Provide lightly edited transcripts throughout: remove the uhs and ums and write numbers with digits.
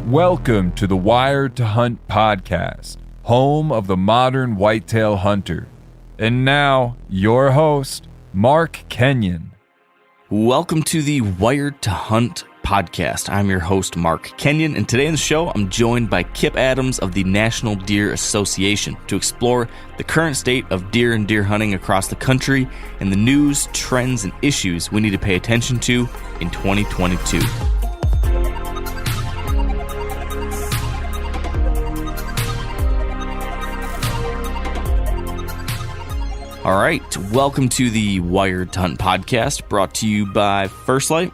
Welcome to the Wired to Hunt podcast, home of the modern whitetail hunter. And now, your host, Mark Kenyon. Welcome to the Wired to Hunt podcast. I'm your host, Mark Kenyon, and today on the show, I'm joined by Kip Adams of the National Deer Association to explore the current state of deer and deer hunting across the country and the news, trends, and issues we need to pay attention to in 2022. All right, welcome to the Wired to Hunt podcast, brought to you by First Light.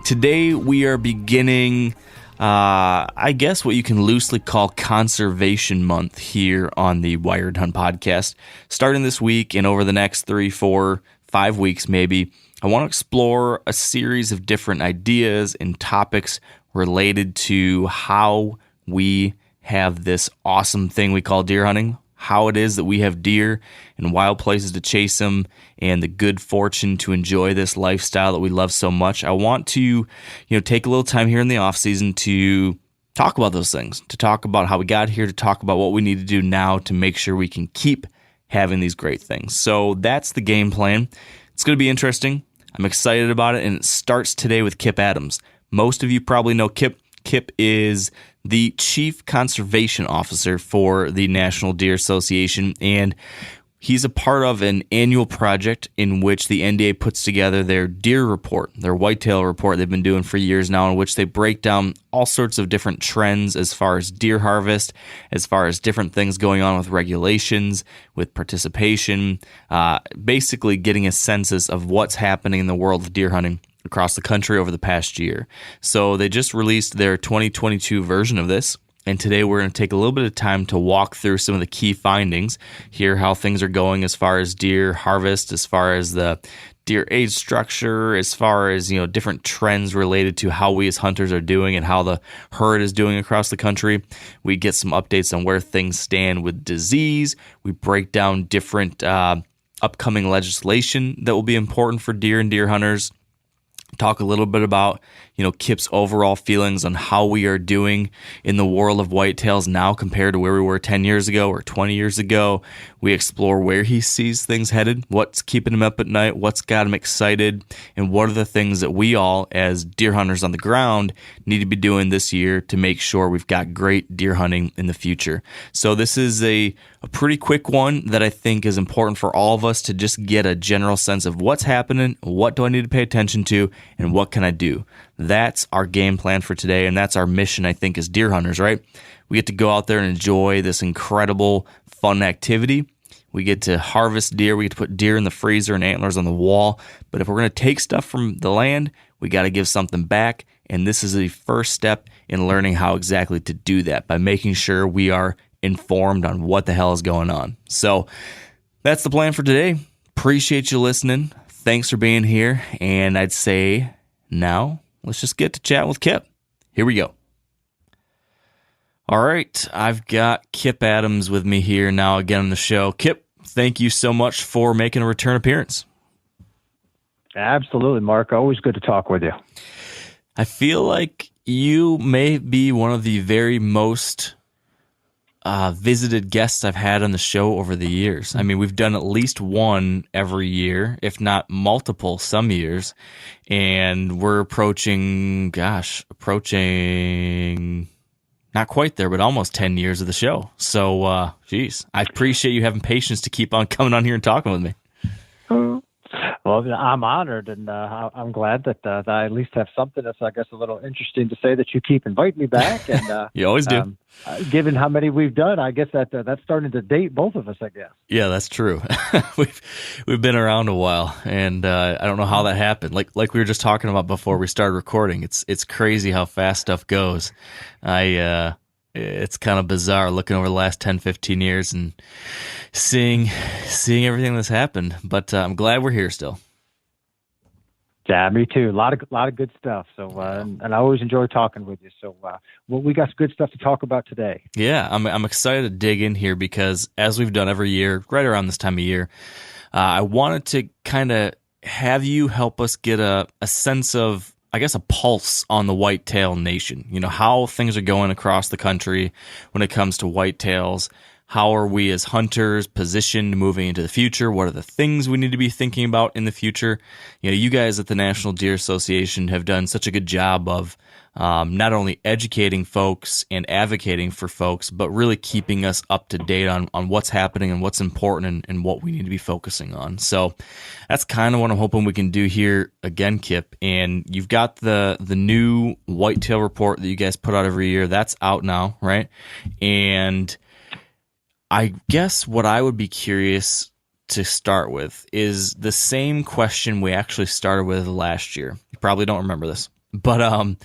Today we are beginning, I guess what you can loosely call Conservation Month here on the Wired to Hunt podcast. Starting this week and over the next 3, 4, 5 weeks maybe, I want to explore a series of different ideas and topics related to how we have this awesome thing we call deer hunting, how it is that we have deer and wild places to chase them, and the good fortune to enjoy this lifestyle that we love so much. I want to, take a little time here in the off season to talk about those things, to talk about how we got here, to talk about what we need to do now to make sure we can keep having these great things. So that's the game plan. It's going to be interesting. I'm excited about it, and it starts today with Kip Adams. Most of you probably know Kip. Kip is the Chief Conservation Officer for the National Deer Association, and he's a part of an annual project in which the NDA puts together their deer report, their whitetail report they've been doing for years now, in which they break down all sorts of different trends as far as deer harvest, as far as different things going on with regulations, with participation, basically getting a census of what's happening in the world of deer hunting across the country over the past year. So they just released their 2022 version of this, and today we're going to take a little bit of time to walk through some of the key findings, hear how things are going as far as deer harvest, as far as the deer age structure, as far as different trends related to how we as hunters are doing and how the herd is doing across the country. We get some updates on where things stand with disease. We break down different upcoming legislation that will be important for deer and deer hunters. Talk a little bit about, Kip's overall feelings on how we are doing in the world of whitetails now compared to where we were 10 years ago or 20 years ago. We explore where he sees things headed, what's keeping him up at night, what's got him excited, and what are the things that we all, as deer hunters on the ground, need to be doing this year to make sure we've got great deer hunting in the future. So this is a pretty quick one that I think is important for all of us to just get a general sense of what's happening, what do I need to pay attention to, and what can I do. That's our game plan for today, and that's our mission, I think, as deer hunters, right? We get to go out there and enjoy this incredible, fun activity. We get to harvest deer. We get to put deer in the freezer and antlers on the wall. But if we're going to take stuff from the land, we got to give something back, and this is the first step in learning how exactly to do that by making sure we are informed on what the hell is going on. So that's the plan for today. Appreciate you listening. Thanks for being here, and I'd say now let's just get to chat with Kip. Here we go. All right, I've got Kip Adams with me here now again on the show. Kip, thank you so much for making a return appearance. Absolutely, Mark. Always good to talk with you. I feel like you may be one of the very most visited guests I've had on the show over the years. I mean, we've done at least one every year, if not multiple some years, and we're approaching not quite there, but almost 10 years of the show. So, geez, I appreciate you having patience to keep on coming on here and talking with me. Well, I'm honored, and I'm glad that I at least have something that's, I guess, a little interesting to say, that you keep inviting me back. And you always do. Given how many we've done, I guess that's starting to date both of us, I guess. Yeah, that's true. We've been around a while, and I don't know how that happened. Like we were just talking about before we started recording. It's crazy how fast stuff goes. It's kind of bizarre looking over the last 10, 15 years and seeing everything that's happened. But I'm glad we're here still. Yeah, me too. A lot of good stuff. So, and I always enjoy talking with you. So, we got some good stuff to talk about today. Yeah, I'm excited to dig in here because, as we've done every year, right around this time of year, I wanted to kind of have you help us get a sense of I guess, a pulse on the whitetail nation. You know, how things are going across the country when it comes to whitetails. How are we as hunters positioned moving into the future? What are the things we need to be thinking about in the future? You know, you guys at the National Deer Association have done such a good job of not only educating folks and advocating for folks, but really keeping us up to date on what's happening and what's important and what we need to be focusing on. So that's kind of what I'm hoping we can do here again, Kip. And you've got the new whitetail report that you guys put out every year. That's out now, right? And I guess what I would be curious to start with is the same question we actually started with last year. You probably don't remember this, but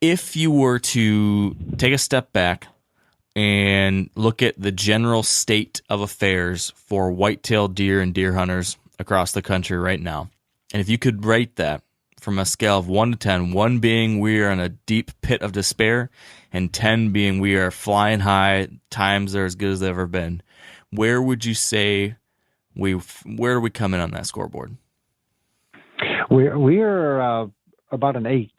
if you were to take a step back and look at the general state of affairs for whitetail deer and deer hunters across the country right now, and if you could rate that from a scale of 1 to 10, 1 being we are in a deep pit of despair, and 10 being we are flying high, times are as good as they've ever been, where would you say where do we come in on that scoreboard? We are about an 8,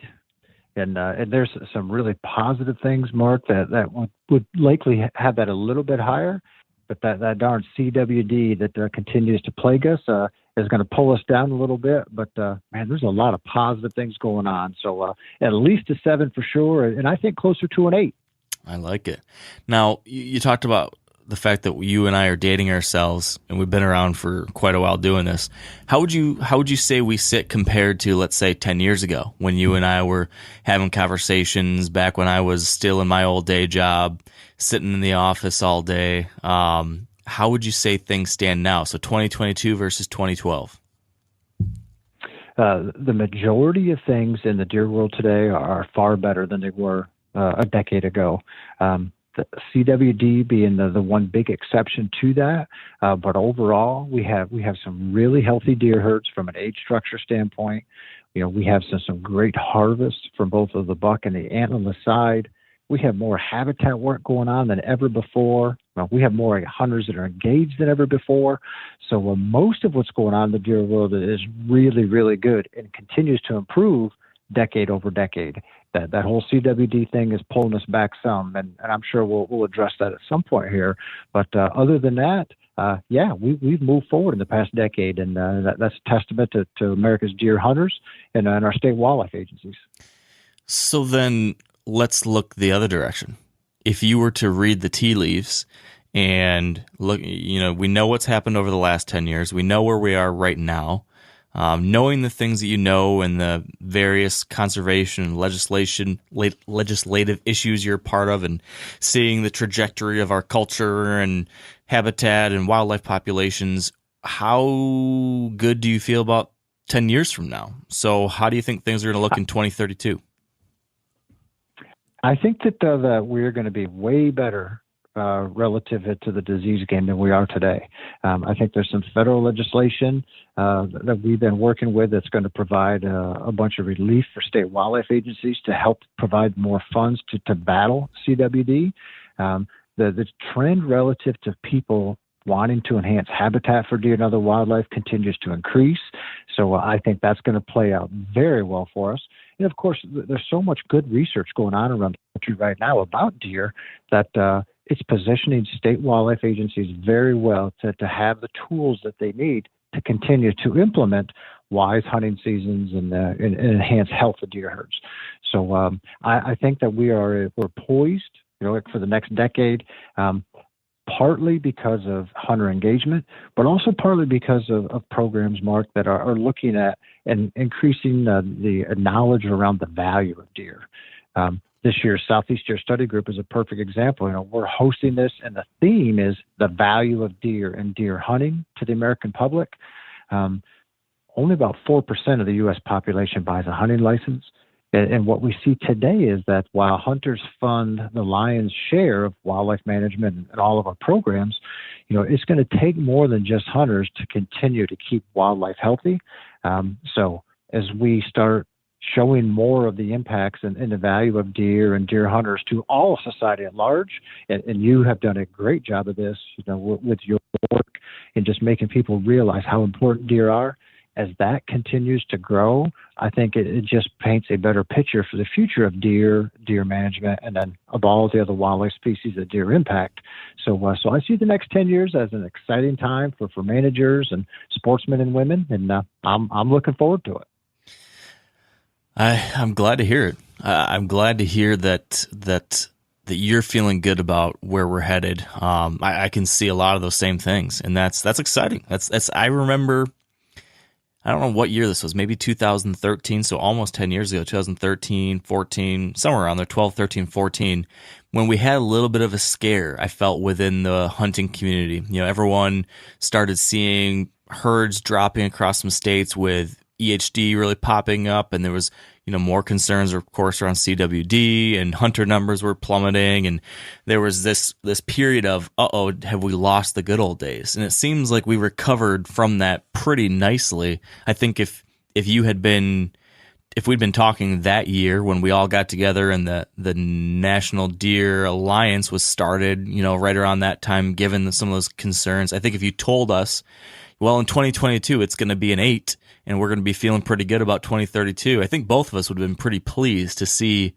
and there's some really positive things, Mark, that would likely have that a little bit higher, but that darn CWD that continues to plague us is going to pull us down a little bit. But man, there's a lot of positive things going on. So at least a 7 for sure, and I think closer to an 8. I like it. Now, you talked about the fact that you and I are dating ourselves, and we've been around for quite a while doing this. How would you say we sit compared to, let's say, 10 years ago when you and I were having conversations back when I was still in my old day job, sitting in the office all day? How would you say things stand now? So 2022 versus 2012. The majority of things in the deer world today are far better than they were a decade ago. The CWD being the one big exception to that, but overall we have some really healthy deer herds from an age structure standpoint. You know, we have some great harvests from both of the buck and the antlerless side. We have more habitat work going on than ever before. Well, we have more hunters that are engaged than ever before. So most of what's going on in the deer world is really, really good and continues to improve decade over decade. That whole CWD thing is pulling us back some, and I'm sure we'll address that at some point here. But other than that, we've moved forward in the past decade, and that's a testament to America's deer hunters and our state wildlife agencies. So then let's look the other direction. If you were to read the tea leaves and look, you know, we know what's happened over the last 10 years. We know where we are right now. Knowing the things that you know and the various conservation and legislative issues you're a part of, and seeing the trajectory of our culture and habitat and wildlife populations, how good do you feel about 10 years from now? So how do you think things are going to look in 2032? I think that we're going to be way better relative to the disease game than we are today. I think there's some federal legislation that we've been working with that's going to provide a bunch of relief for state wildlife agencies to help provide more funds to battle CWD. The trend relative to people wanting to enhance habitat for deer and other wildlife continues to increase. So I think that's going to play out very well for us. And of course, there's so much good research going on around the country right now about deer that it's positioning state wildlife agencies very well to have the tools that they need to continue to implement wise hunting seasons and enhance health of deer herds. So I think that we're poised, for the next decade, partly because of hunter engagement, but also partly because of programs, Mark, that are looking at and increasing the knowledge around the value of deer. This year's Southeast Deer Study Group is a perfect example. We're hosting this, and the theme is the value of deer and deer hunting to the American public. Only about 4% of the U.S. population buys a hunting license. And what we see today is that while hunters fund the lion's share of wildlife management and all of our programs, it's going to take more than just hunters to continue to keep wildlife healthy. So as we start showing more of the impacts and the value of deer and deer hunters to all of society at large, and you have done a great job of this, with your work and just making people realize how important deer are. as that continues to grow, I think it just paints a better picture for the future of deer management, and then of all the other wildlife species that deer impact. So I see the next 10 years as an exciting time for managers and sportsmen and women, and I'm looking forward to it. I'm glad to hear it. I'm glad to hear that you're feeling good about where we're headed. I can see a lot of those same things, and that's exciting. That's I remember. I don't know what year this was, maybe 2013, so almost 10 years ago, 2013, 14, somewhere around there, 12, 13, 14, when we had a little bit of a scare, I felt, within the hunting community. Everyone started seeing herds dropping across some states with EHD really popping up, and there was more concerns, of course, around CWD, and hunter numbers were plummeting, and there was this period of, have we lost the good old days? And it seems like we recovered from that pretty nicely. I think if we'd been talking that year when we all got together and the National Deer Alliance was started, right around that time, given some of those concerns, I think if you told us, well, in 2022, it's going to be an 8, and we're going to be feeling pretty good about 2032, I think both of us would have been pretty pleased to see,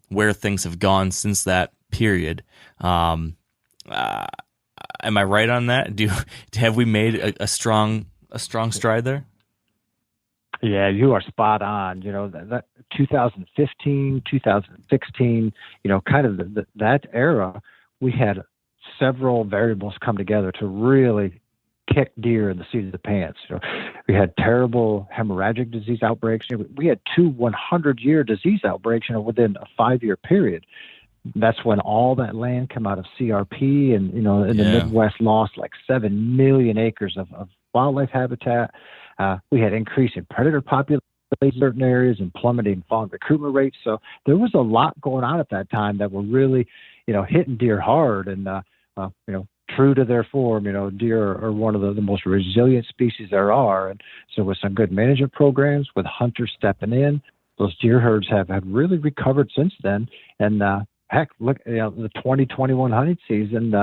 where things have gone since that period. Am I right on that? Have we made a strong stride there? Yeah, you are spot on. That 2015, 2016, kind of that era, we had several variables come together to really kick deer in the seat of the pants. We had terrible hemorrhagic disease outbreaks. We had 2 100-year disease outbreaks, within a 5-year period. That's when all that land came out of CRP, and in the Midwest lost like 7 million acres of wildlife habitat. We had increasing predator populations in certain areas and plummeting fawn recruitment rates. So there was a lot going on at that time that were really, hitting deer hard, and true to their form, deer are one of the most resilient species there are. And so with some good management programs, with hunters stepping in, those deer herds have really recovered since then. And heck, look, the 2021 hunting season,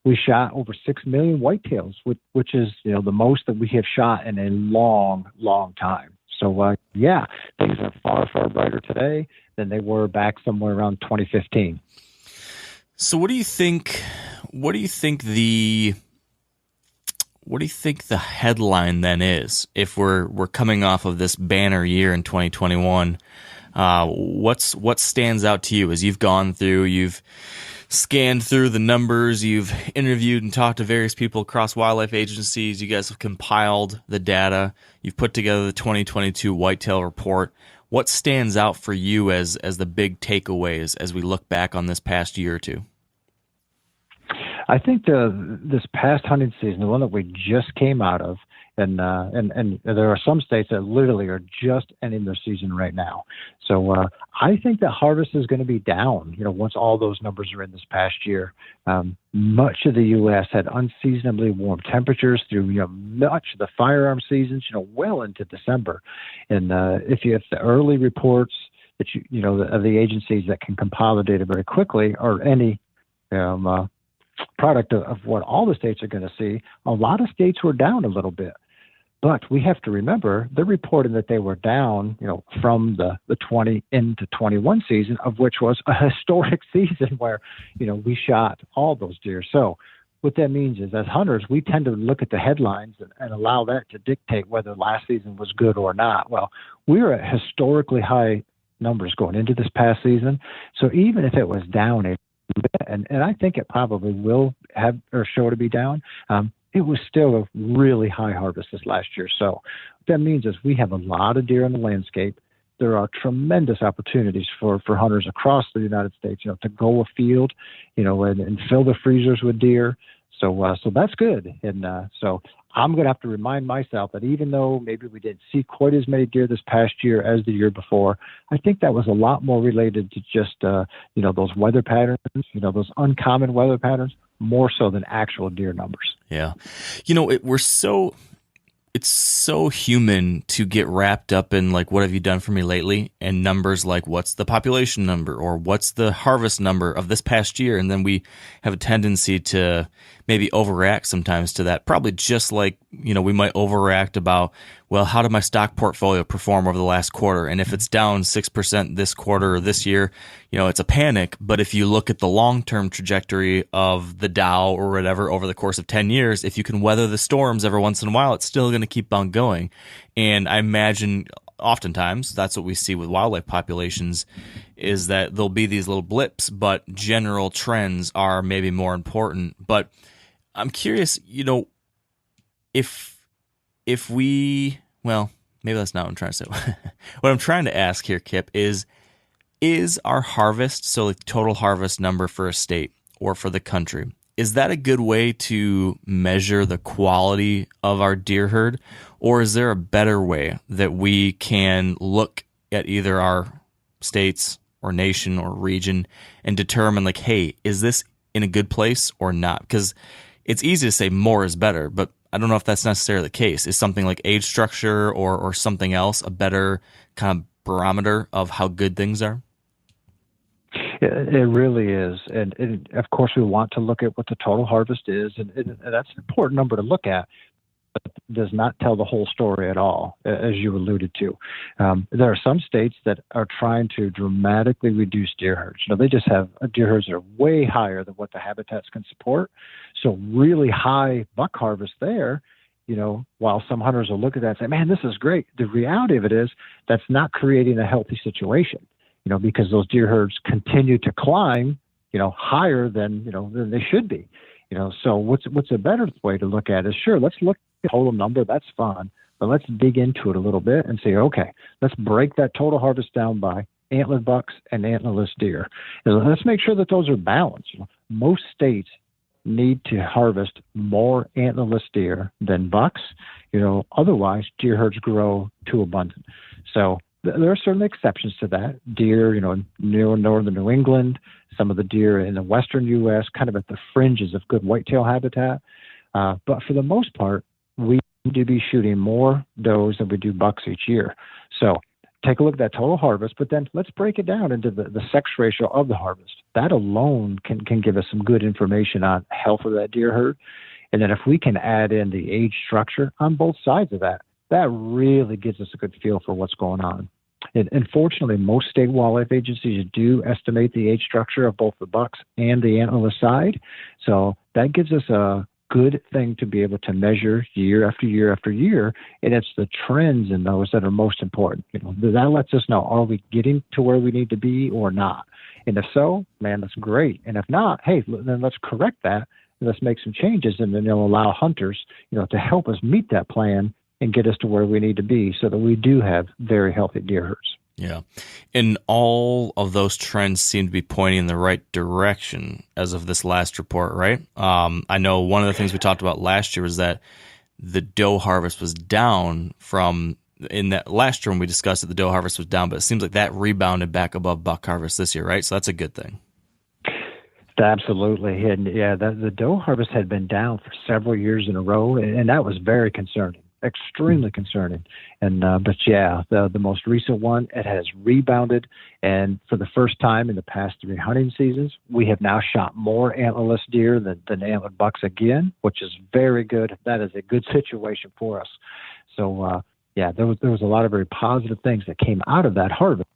we shot over 6 million whitetails, which is, the most that we have shot in a long, long time. So, things are far, far brighter today than they were back somewhere around 2015. So what do you think the headline then is, if we're coming off of this banner year in 2021? What stands out to you as you've gone through, you've scanned through the numbers, you've interviewed and talked to various people across wildlife agencies, you guys have compiled the data, you've put together the 2022 Whitetail Report. What stands out for you as the big takeaways as we look back on this past year or two? I think this past hunting season, the one that we just came out of, and there are some states that literally are just ending their season right now. So I think that harvest is going to be down, once all those numbers are in this past year. Much of the U.S. had unseasonably warm temperatures through much of the firearm seasons, well into December. And if the early reports that of the agencies that can compile the data very quickly, or any product of what all the states are going to see, a lot of states were down a little bit. But we have to remember, they're reporting that they were down, from the 20 into 21 season, of which was a historic season where, we shot all those deer. So what that means is, as hunters, we tend to look at the headlines and allow that to dictate whether last season was good or not. Well, we were at historically high numbers going into this past season. So even if it was down a bit, and I think it probably will have or show to be down, it was still a really high harvest this last year. So what that means is we have a lot of deer in the landscape. There are tremendous opportunities for hunters across the United States, to go afield, and fill the freezers with deer. So that's good. And so I'm going to have to remind myself that even though maybe we didn't see quite as many deer this past year as the year before, I think that was a lot more related to just, those weather patterns, those uncommon weather patterns, more so than actual deer numbers. Yeah. It's so human to get wrapped up in, like, what have you done for me lately? And numbers like, what's the population number, or what's the harvest number of this past year? And then we have a tendency to maybe overreact sometimes to that. Probably just like, we might overreact about, well, how did my stock portfolio perform over the last quarter? And if it's down 6% this quarter or this year, it's a panic. But if you look at the long-term trajectory of the Dow or whatever over the course of 10 years, if you can weather the storms every once in a while, it's still going to keep on going. And I imagine oftentimes that's what we see with wildlife populations, is that there'll be these little blips, but general trends are maybe more important. But I'm curious, if we, well, maybe that's not what I'm trying to say. What I'm trying to ask here, Kip, is our harvest, so the total harvest number for a state or for the country, is that a good way to measure the quality of our deer herd? Or is there a better way that we can look at either our states or nation or region and determine, like, hey, is this in a good place or not? Because it's easy to say more is better, but I don't know if that's necessarily the case. Is something like age structure or something else a better kind of barometer of how good things are? It really is. And of course, we want to look at what the total harvest is, and that's an important number to look at, but it does not tell the whole story at all, as you alluded to. There are some states that are trying to dramatically reduce deer herds. They just have deer herds that are way higher than what the habitats can support. So really high buck harvest there, while some hunters will look at that and say, man, this is great. The reality of it is that's not creating a healthy situation. Because those deer herds continue to climb, higher than they should be. So what's a better way to look at it is, sure, let's look at the total number. That's fun. But let's dig into it a little bit and say, okay, let's break that total harvest down by antlered bucks and antlerless deer. And let's make sure that those are balanced. Most states need to harvest more antlerless deer than bucks. Otherwise deer herds grow too abundant. So there are certain exceptions to that. Deer, near northern New England, some of the deer in the western U.S., kind of at the fringes of good whitetail habitat. But for the most part, we need to be shooting more does than we do bucks each year. So take a look at that total harvest, but then let's break it down into the sex ratio of the harvest. That alone can give us some good information on health of that deer herd. And then if we can add in the age structure on both sides of that, that really gives us a good feel for what's going on. And fortunately, most state wildlife agencies do estimate the age structure of both the bucks and the antlerless side. So that gives us a good thing to be able to measure year after year after year. And it's the trends in those that are most important. That lets us know, are we getting to where we need to be or not? And if so, man, that's great. And if not, hey, then let's correct that. And let's make some changes, and then it'll allow hunters, to help us meet that plan and get us to where we need to be so that we do have very healthy deer herds. Yeah. And all of those trends seem to be pointing in the right direction as of this last report, right? I know one of the things we talked about last year was that the doe harvest was down in that last year when we discussed it, the doe harvest was down, but it seems like that rebounded back above buck harvest this year, right? So that's a good thing. Absolutely. And yeah, the doe harvest had been down for several years in a row, and that was very concerning. Extremely concerning. And but yeah, the most recent one, it has rebounded, and for the first time in the past 3 hunting seasons, we have now shot more antlerless deer than antlered bucks again, which is very good. That is a good situation for us. So yeah, there was a lot of very positive things that came out of that harvest.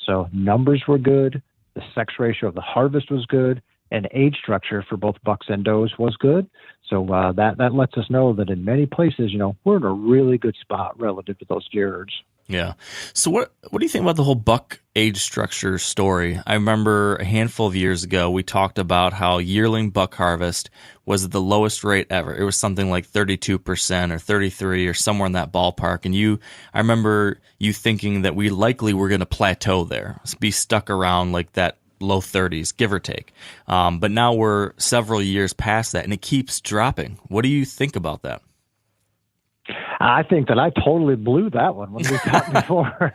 So numbers were good, the sex ratio of the harvest was good, and age structure for both bucks and does was good. So that lets us know that in many places, we're in a really good spot relative to those deer herds. Yeah. So what do you think about the whole buck age structure story? I remember a handful of years ago, we talked about how yearling buck harvest was at the lowest rate ever. It was something like 32% or 33 or somewhere in that ballpark. And I remember you thinking that we likely were going to plateau there, be stuck around like that low 30s, give or take. But now we're several years past that, and it keeps dropping. What do you think about that? I think that I totally blew that one when we talked before.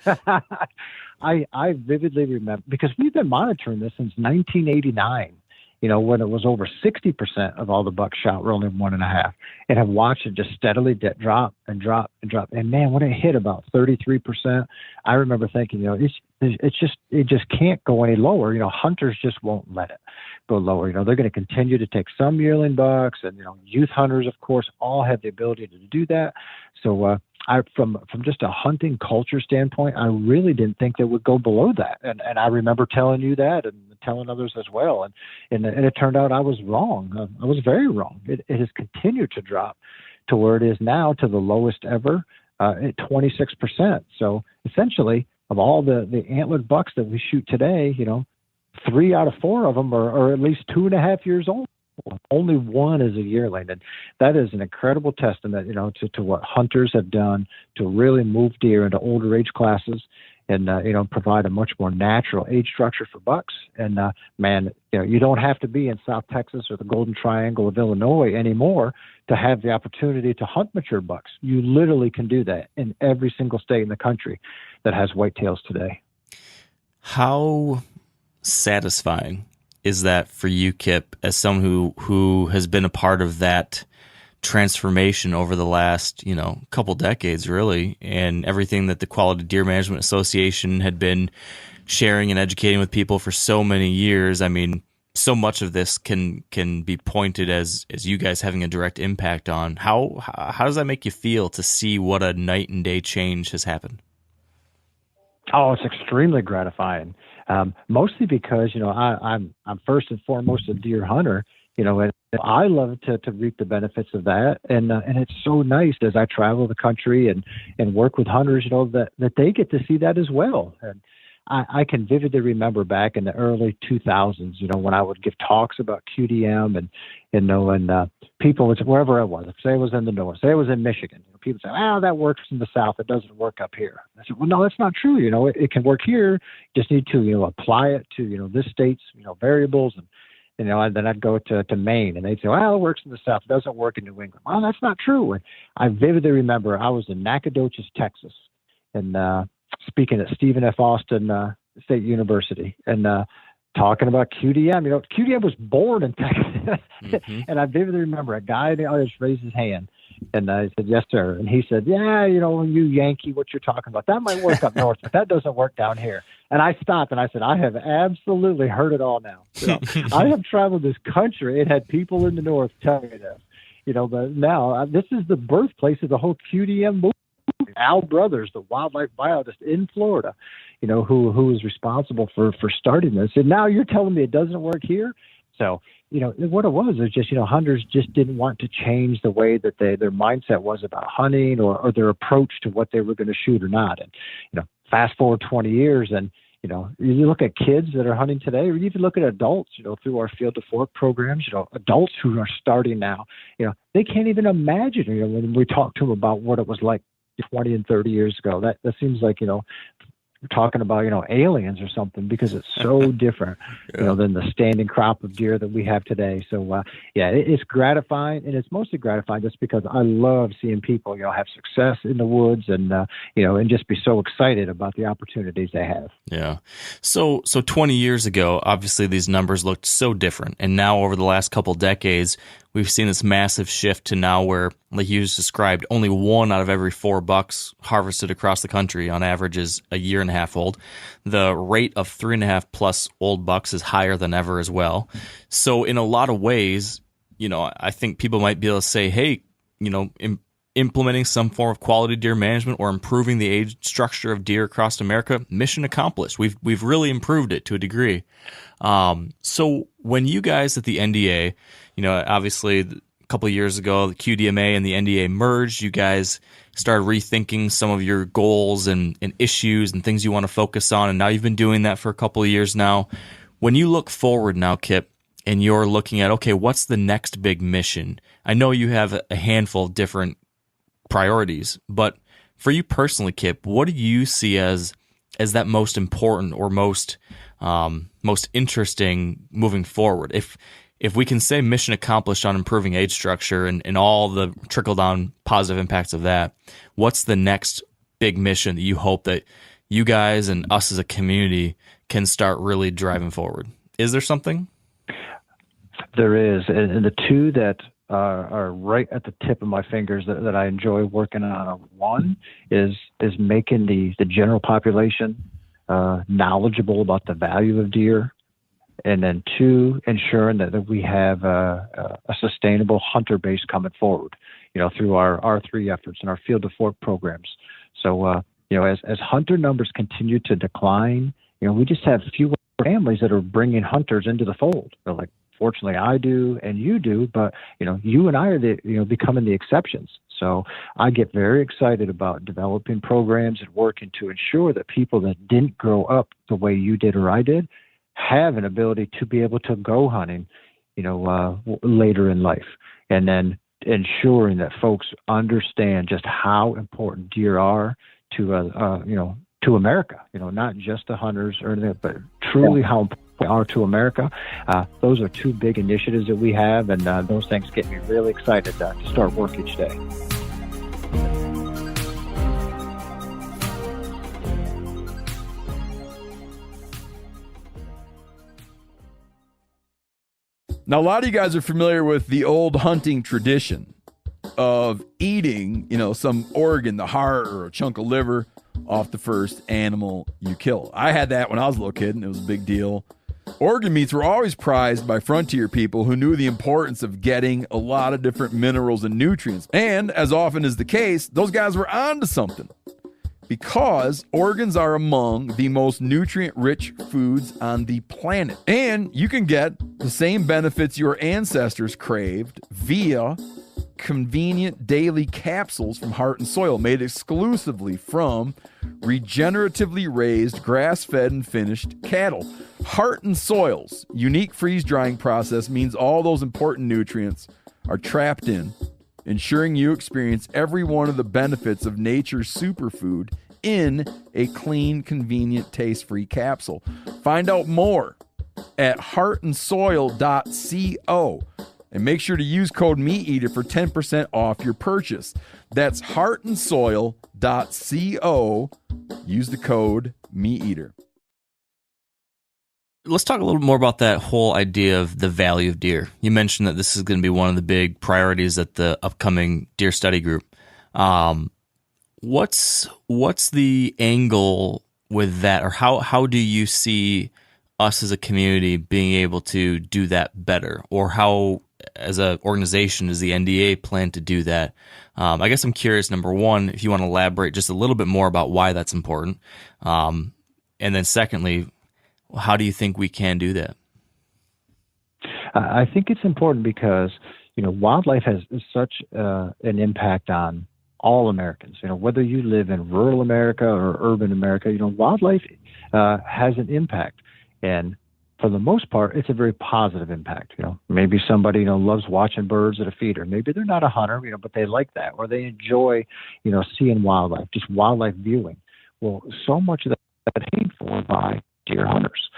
I vividly remember, because we've been monitoring this since 1989. when it was over 60% of all the bucks shot were only 1.5, and have watched it just steadily drop and drop and drop. And man, when it hit about 33%, I remember thinking, it just can't go any lower. Hunters just won't let it go lower. They're going to continue to take some yearling bucks, and youth hunters, of course, all have the ability to do that. So from just a hunting culture standpoint, I really didn't think they would go below that. And I remember telling you that and telling others as well. And it turned out I was wrong. I was very wrong. It has continued to drop to where it is now, to the lowest ever at 26%. So essentially, of all the antlered bucks that we shoot today, 3 out of 4 of them are at least 2.5 years old. Only one is a yearling, and that is an incredible testament, to what hunters have done to really move deer into older age classes, and provide a much more natural age structure for bucks. And man, you don't have to be in South Texas or the Golden Triangle of Illinois anymore to have the opportunity to hunt mature bucks. You literally can do that in every single state in the country that has whitetails today. How satisfying is that for you, Kip, as someone who has been a part of that transformation over the last, couple decades, really, and everything that the Quality Deer Management Association had been sharing and educating with people for so many years? I mean, so much of this can be pointed as you guys having a direct impact on. How does that make you feel to see what a night and day change has happened? Oh, it's extremely gratifying. Mostly because, I'm first and foremost a deer hunter, and I love to reap the benefits of that. And it's so nice as I travel the country and work with hunters, that they get to see that as well. And I can vividly remember back in the early 2000s, when I would give talks about QDM and people would say, wherever I was, say I was in the north, say I was in Michigan, people say, that works in the south. It doesn't work up here. I said, well, no, that's not true. It can work here. You just need to, apply it to, this state's, variables. And then I'd go to Maine, and they'd say, well, it works in the south. It doesn't work in New England. Well, that's not true. And I vividly remember I was in Nacogdoches, Texas, and speaking at Stephen F. Austin State University, and talking about QDM. QDM was born in Texas. Mm-hmm. And I vividly remember a guy in the audience raised his hand, and I said, yes, sir. And he said, yeah, you Yankee, what you're talking about, that might work up north, but that doesn't work down here. And I stopped and I said, I have absolutely heard it all now. I have traveled this country. It had people in the north tell me this, but now this is the birthplace of the whole QDM movement. Al Brothers, the wildlife biologist in Florida, who was responsible for starting this. And now you're telling me it doesn't work here? So, what it was is just, hunters just didn't want to change the way that their mindset was about hunting or their approach to what they were going to shoot or not. And, fast forward 20 years and, you look at kids that are hunting today, or you even look at adults, through our Field to Fork programs, adults who are starting now, they can't even imagine, when we talk to them about what it was like 20 and 30 years ago. That seems like, we're talking about, aliens or something, because it's so different, than the standing crop of deer that we have today. So, it's gratifying, and it's mostly gratifying just because I love seeing people, have success in the woods and, and just be so excited about the opportunities they have. Yeah. So 20 years ago, obviously these numbers looked so different. And now over the last couple decades, we've seen this massive shift to now where, like you just described, only 1 out of every 4 bucks harvested across the country on average is a year and a half old. The rate of 3.5 plus old bucks is higher than ever as well. So in a lot of ways, I think people might be able to say, hey, implementing some form of quality deer management or improving the age structure of deer across America, mission accomplished. We've really improved it to a degree. So when you guys at the NDA, obviously a couple of years ago, the QDMA and the NDA merged, you guys started rethinking some of your goals and issues and things you want to focus on. And now you've been doing that for a couple of years now. When you look forward now, Kip, and you're looking at, okay, what's the next big mission? I know you have a handful of different priorities, but for you personally, Kip, what do you see as that most important or most interesting moving forward? If we can say mission accomplished on improving age structure and all the trickle-down positive impacts of that, what's the next big mission that you hope that you guys and us as a community can start really driving forward? Is there something? There is, and the two that are right at the tip of my fingers that I enjoy working on. One is making the general population knowledgeable about the value of deer, and then two, ensuring that we have a sustainable hunter base coming forward, through our R3 efforts and our field to fork programs. So, as hunter numbers continue to decline, we just have fewer families that are bringing hunters into the fold. Like, fortunately, I do and you do, but you and I are becoming the exceptions. So I get very excited about developing programs and working to ensure that people that didn't grow up the way you did or I did have an ability to be able to go hunting, later in life, and then ensuring that folks understand just how important deer are to America. Not just the hunters or anything, but truly how important they are to America. Those are two big initiatives that we have, and those things get me really excited to start work each day. Now, a lot of you guys are familiar with the old hunting tradition of eating, some organ, the heart or a chunk of liver off the first animal you kill. I had that when I was a little kid, and it was a big deal. Organ meats were always prized by frontier people who knew the importance of getting a lot of different minerals and nutrients. And as often is the case, those guys were onto something, because organs are among the most nutrient-rich foods on the planet. And you can get the same benefits your ancestors craved via convenient daily capsules from Heart and Soil, made exclusively from regeneratively raised, grass-fed, and finished cattle. Heart and Soil's unique freeze-drying process means all those important nutrients are trapped in, ensuring you experience every one of the benefits of nature's superfood in a clean, convenient, taste-free capsule. Find out more at heartandsoil.co. And make sure to use code MeatEater for 10% off your purchase. That's heartandsoil.co. Use the code MeatEater. Let's talk a little more about that whole idea of the value of deer. You mentioned that this is going to be one of the big priorities at the upcoming deer study group. What's the angle with that, or how do you see us as a community being able to do that better, or how, as an organization, does the NDA plan to do that? I guess I'm curious, number one, if you want to elaborate just a little bit more about why that's important. And then secondly, how do you think we can do that? I think it's important because, wildlife has such an impact on all Americans. Whether you live in rural America or urban America, wildlife has an impact. And for the most part, it's a very positive impact. Maybe somebody, loves watching birds at a feeder. Maybe they're not a hunter, but they like that, or they enjoy, seeing wildlife, just wildlife viewing. Well, so much of that is paid for by deer hunters.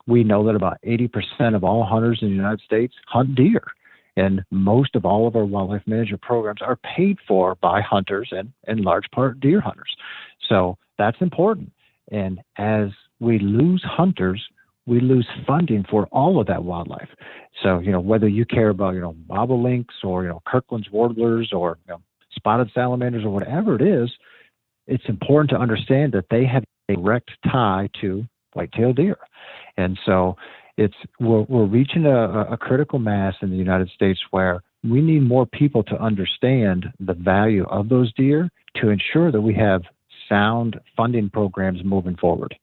We know that about 80% of all hunters in the United States hunt deer. And most of all of our wildlife management programs are paid for by hunters and, in large part, deer hunters. So that's important. And as we lose hunters, we lose funding for all of that wildlife. So, whether you care about, bobolinks or, Kirkland's warblers or spotted salamanders or whatever it is, it's important to understand that they have a direct tie to white-tailed deer. And so we're reaching a critical mass in the United States where we need more people to understand the value of those deer to ensure that we have sound funding programs moving forward.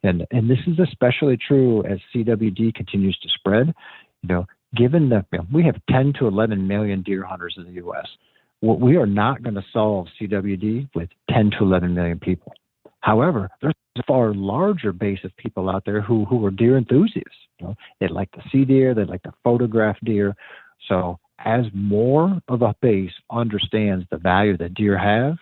And this is especially true as CWD continues to spread. Given that we have 10 to 11 million deer hunters in the U.S., we are not going to solve CWD with 10 to 11 million people. However, there's a far larger base of people out there who are deer enthusiasts. They like to see deer, they like to photograph deer. So as more of a base understands the value that deer have,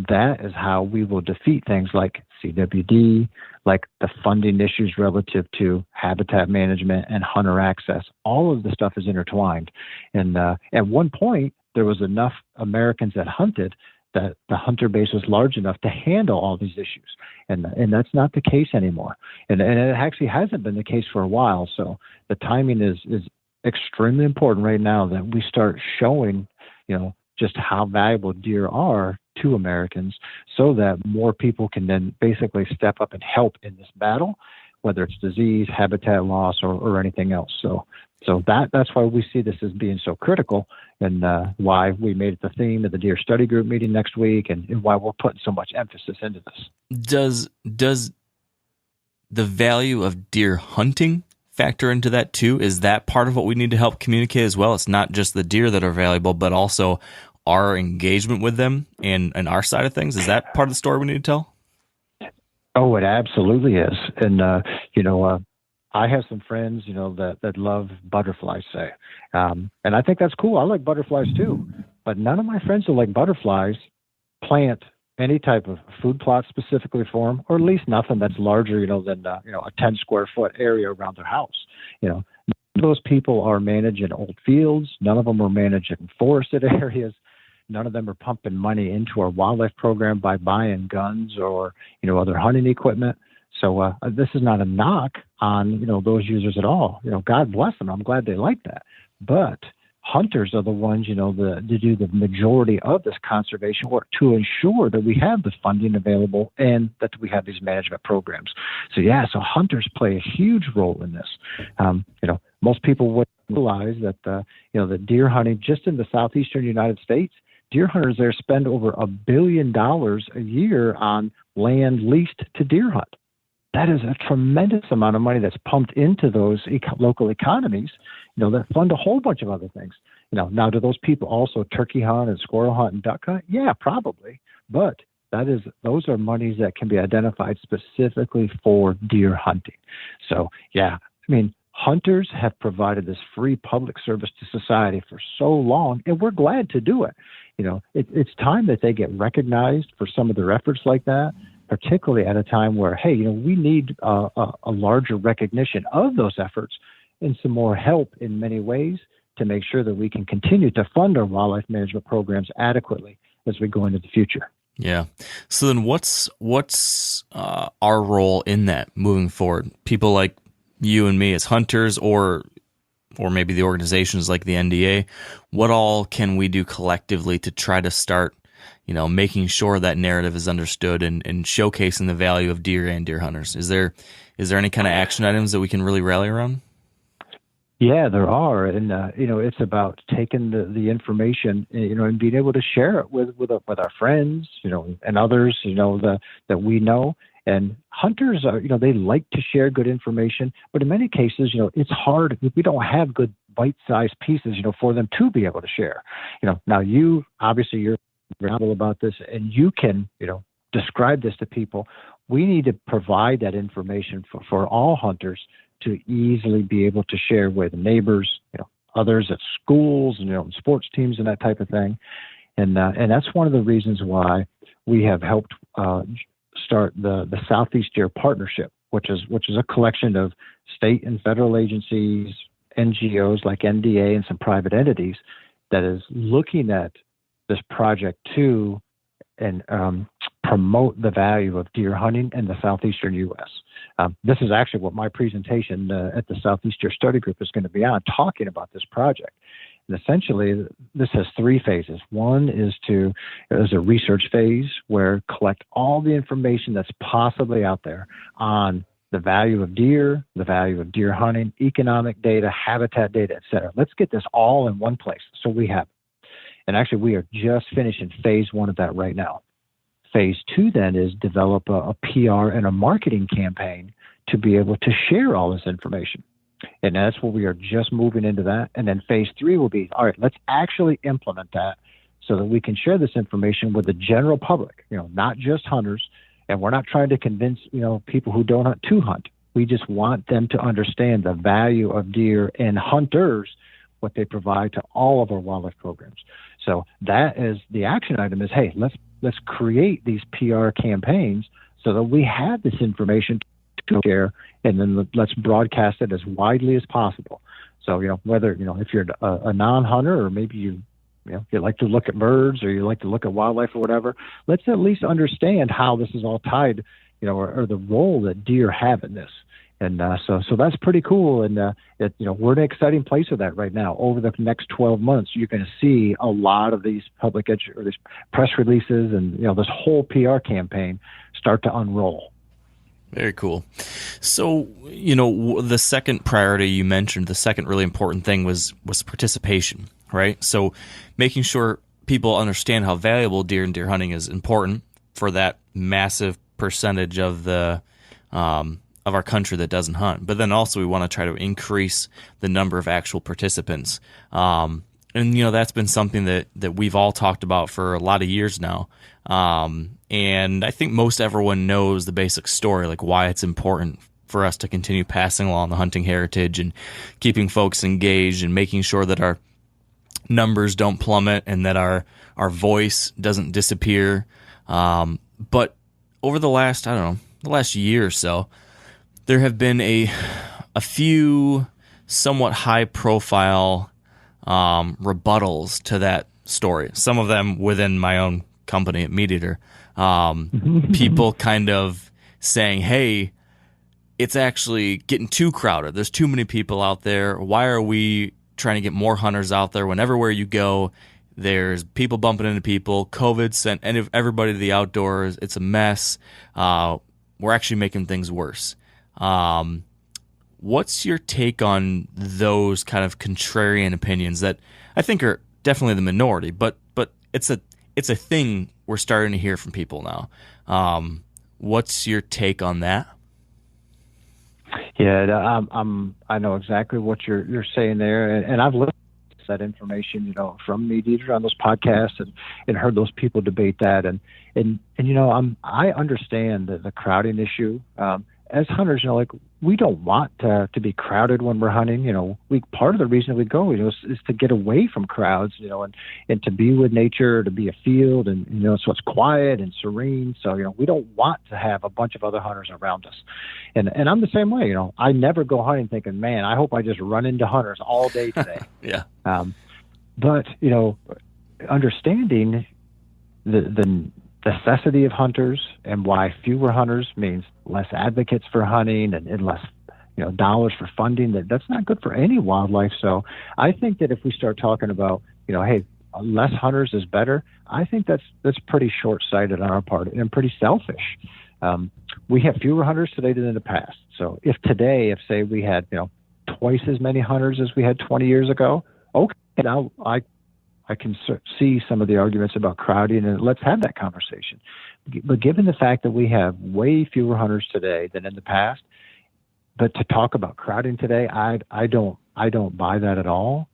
that is how we will defeat things like CWD, like the funding issues relative to habitat management and hunter access. All of the stuff is intertwined. And at one point, there was enough Americans that hunted that the hunter base was large enough to handle all these issues. And that's not the case anymore. And it actually hasn't been the case for a while. So the timing is extremely important right now that we start showing, just how valuable deer are to Americans, so that more people can then basically step up and help in this battle, whether it's disease, habitat loss, or anything else. So that's why we see this as being so critical, and why we made it the theme of the deer study group meeting next week, and why we're putting so much emphasis into this. Does the value of deer hunting factor into that too? Is that part of what we need to help communicate as well? It's not just the deer that are valuable, but also our engagement with them and our side of things. Is that part of the story we need to tell? Oh, it absolutely is. And, I have some friends, that love butterflies, say. And I think that's cool. I like butterflies too. But none of my friends who like butterflies plant any type of food plot specifically for them, or at least nothing that's larger, than, a 10 square foot area around their house. None of those people are managing old fields. None of them are managing forested areas. None of them are pumping money into our wildlife program by buying guns or, other hunting equipment. So this is not a knock on, those users at all. God bless them. I'm glad they like that. But hunters are the ones, to do the majority of this conservation work to ensure that we have the funding available and that we have these management programs. So hunters play a huge role in this. Most people would realize that, the deer hunting just in the southeastern United States, deer hunters there spend over $1 billion a year on land leased to deer hunt. That is a tremendous amount of money that's pumped into those local economies, that fund a whole bunch of other things. Now, do those people also turkey hunt and squirrel hunt and duck hunt? Yeah, probably. But those are monies that can be identified specifically for deer hunting. So, hunters have provided this free public service to society for so long, and we're glad to do it. It's time that they get recognized for some of their efforts like that, particularly at a time where, we need a larger recognition of those efforts and some more help in many ways to make sure that we can continue to fund our wildlife management programs adequately as we go into the future. Yeah. So then what's our role in that moving forward? People like you and me as hunters, or maybe the organizations like the NDA, what all can we do collectively to try to start, making sure that narrative is understood and showcasing the value of deer and deer hunters? Is there any kind of action items that we can really rally around? Yeah, there are. And, it's about taking the information, and being able to share it with our friends, and others, that we know. And hunters are, they like to share good information, but in many cases, it's hard. We don't have good bite-sized pieces, for them to be able to share. Now obviously you're knowledgeable about this, and you can, describe this to people. We need to provide that information for all hunters to easily be able to share with neighbors, others at schools, and sports teams and that type of thing. And that's one of the reasons why we have helped start the Southeast Deer Partnership, which is a collection of state and federal agencies, NGOs like NDA, and some private entities that is looking at this project to and promote the value of deer hunting in the southeastern U.S. This is actually what my presentation at the Southeast Deer Study Group is going to be on, talking about this project. And essentially, this has three phases. One is a research phase where collect all the information that's possibly out there on the value of deer, the value of deer hunting, economic data, habitat data, et cetera. Let's get this all in one place so we have it. And actually, we are just finishing phase one of that right now. Phase two then is develop a PR and a marketing campaign to be able to share all this information. And that's where we are just moving into that. And then phase three will be, all right, let's actually implement that so that we can share this information with the general public, not just hunters. And we're not trying to convince, people who don't hunt to hunt. We just want them to understand the value of deer and hunters, what they provide to all of our wildlife programs. So that is the action item is, hey, let's create these PR campaigns so that we have this information to share, and then let's broadcast it as widely as possible. So, whether, if you're a non-hunter, or maybe you you like to look at birds or you like to look at wildlife or whatever, let's at least understand how this is all tied, or the role that deer have in this. And so that's pretty cool. And we're in an exciting place with that right now. Over the next 12 months, you're going to see a lot of these or these press releases and this whole PR campaign start to unroll. Very cool. So, the second priority you mentioned, the second really important thing was participation, right? So making sure people understand how valuable deer and deer hunting is important for that massive percentage of the of our country that doesn't hunt. But then also we want to try to increase the number of actual participants. And that's been something that we've all talked about for a lot of years now. And I think most everyone knows the basic story, like why it's important for us to continue passing along the hunting heritage and keeping folks engaged and making sure that our numbers don't plummet and that our voice doesn't disappear. But over the last year or so, there have been a few somewhat high profile rebuttals to that story. Some of them within my own company at Meat Eater. People kind of saying, hey, it's actually getting too crowded. There's too many people out there. Why are we trying to get more hunters out there when everywhere you go, there's people bumping into people, COVID sent everybody to the outdoors. It's a mess. We're actually making things worse. What's your take on those kind of contrarian opinions that I think are definitely the minority, but it's a thing we're starting to hear from people now. What's your take on that? Yeah, I know exactly what you're saying there, and I've listened to that information, from Meat Eater on those podcasts and heard those people debate that, and I understand the crowding issue. As hunters, we don't want to be crowded when we're hunting. Part of the reason we go, is to get away from crowds, and to be with nature, to be a field, and so it's quiet and serene. So we don't want to have a bunch of other hunters around us. And I'm the same way. I never go hunting thinking, man, I hope I just run into hunters all day today. Yeah. But understanding the necessity of hunters and why fewer hunters means less advocates for hunting and less dollars for funding, that's not good for any wildlife. So I think that if we start talking about hey, less hunters is better, I think that's pretty short-sighted on our part and pretty selfish. We have fewer hunters today than in the past. So if say we had twice as many hunters as we had 20 years ago, okay, now I can see some of the arguments about crowding, and let's have that conversation. But given the fact that we have way fewer hunters today than in the past, but to talk about crowding today, I don't buy that at all.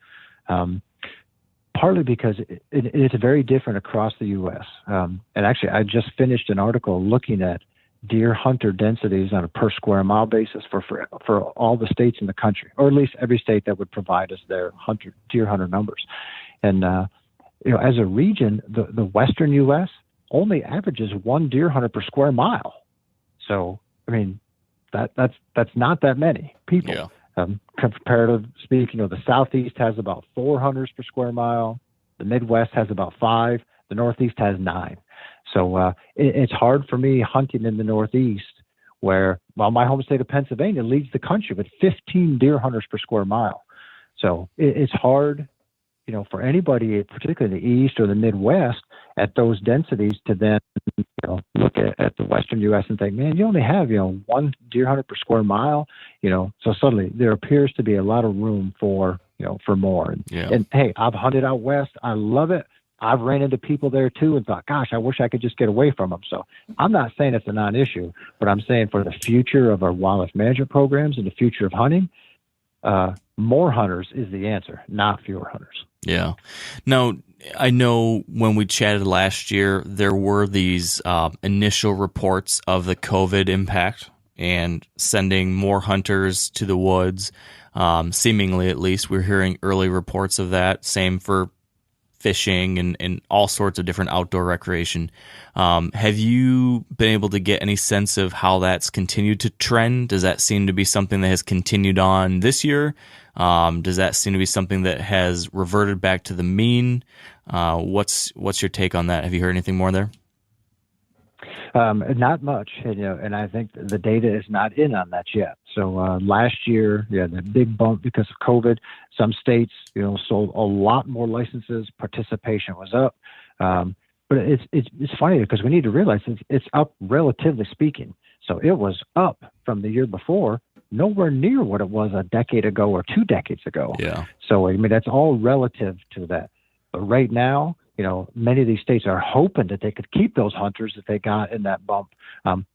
Partly because it's very different across the U.S. And actually, I just finished an article looking at deer hunter densities on a per square mile basis for all the states in the country, or at least every state that would provide us their deer hunter numbers. And, as a region, the Western U.S. only averages one deer hunter per square mile. So, I mean, that's not that many people. Yeah. Comparative speaking, the Southeast has about 4 hunters per square mile. The Midwest has about 5. The Northeast has 9. So it's hard for me hunting in the Northeast, where, my home state of Pennsylvania leads the country with 15 deer hunters per square mile. So it's hard, for anybody, particularly in the East or the Midwest, at those densities to then, look at the Western U.S. and think, man, you only have, 1 deer hunter per square mile, so suddenly there appears to be a lot of room for more. And hey, I've hunted out West. I love it. I've ran into people there too and thought, gosh, I wish I could just get away from them. So I'm not saying it's a non-issue, but I'm saying for the future of our wildlife management programs and the future of hunting, more hunters is the answer, not fewer hunters. Yeah. Now, I know when we chatted last year, there were these initial reports of the COVID impact and sending more hunters to the woods. Seemingly, at least, we're hearing early reports of that. Same for fishing and all sorts of different outdoor recreation. Have you been able to get any sense of how that's continued to trend? Does that seem to be something that has continued on this year? Does that seem to be something that has reverted back to the mean? What's your take on that? Have you heard anything more there? Not much, and I think the data is not in on that yet. So last year, the big bump because of COVID. Some states, sold a lot more licenses. Participation was up, but it's funny because we need to realize it's up relatively speaking. So it was up from the year before, nowhere near what it was a decade ago or 2 decades ago. Yeah. So that's all relative to that. But right now, many of these states are hoping that they could keep those hunters that they got in that bump.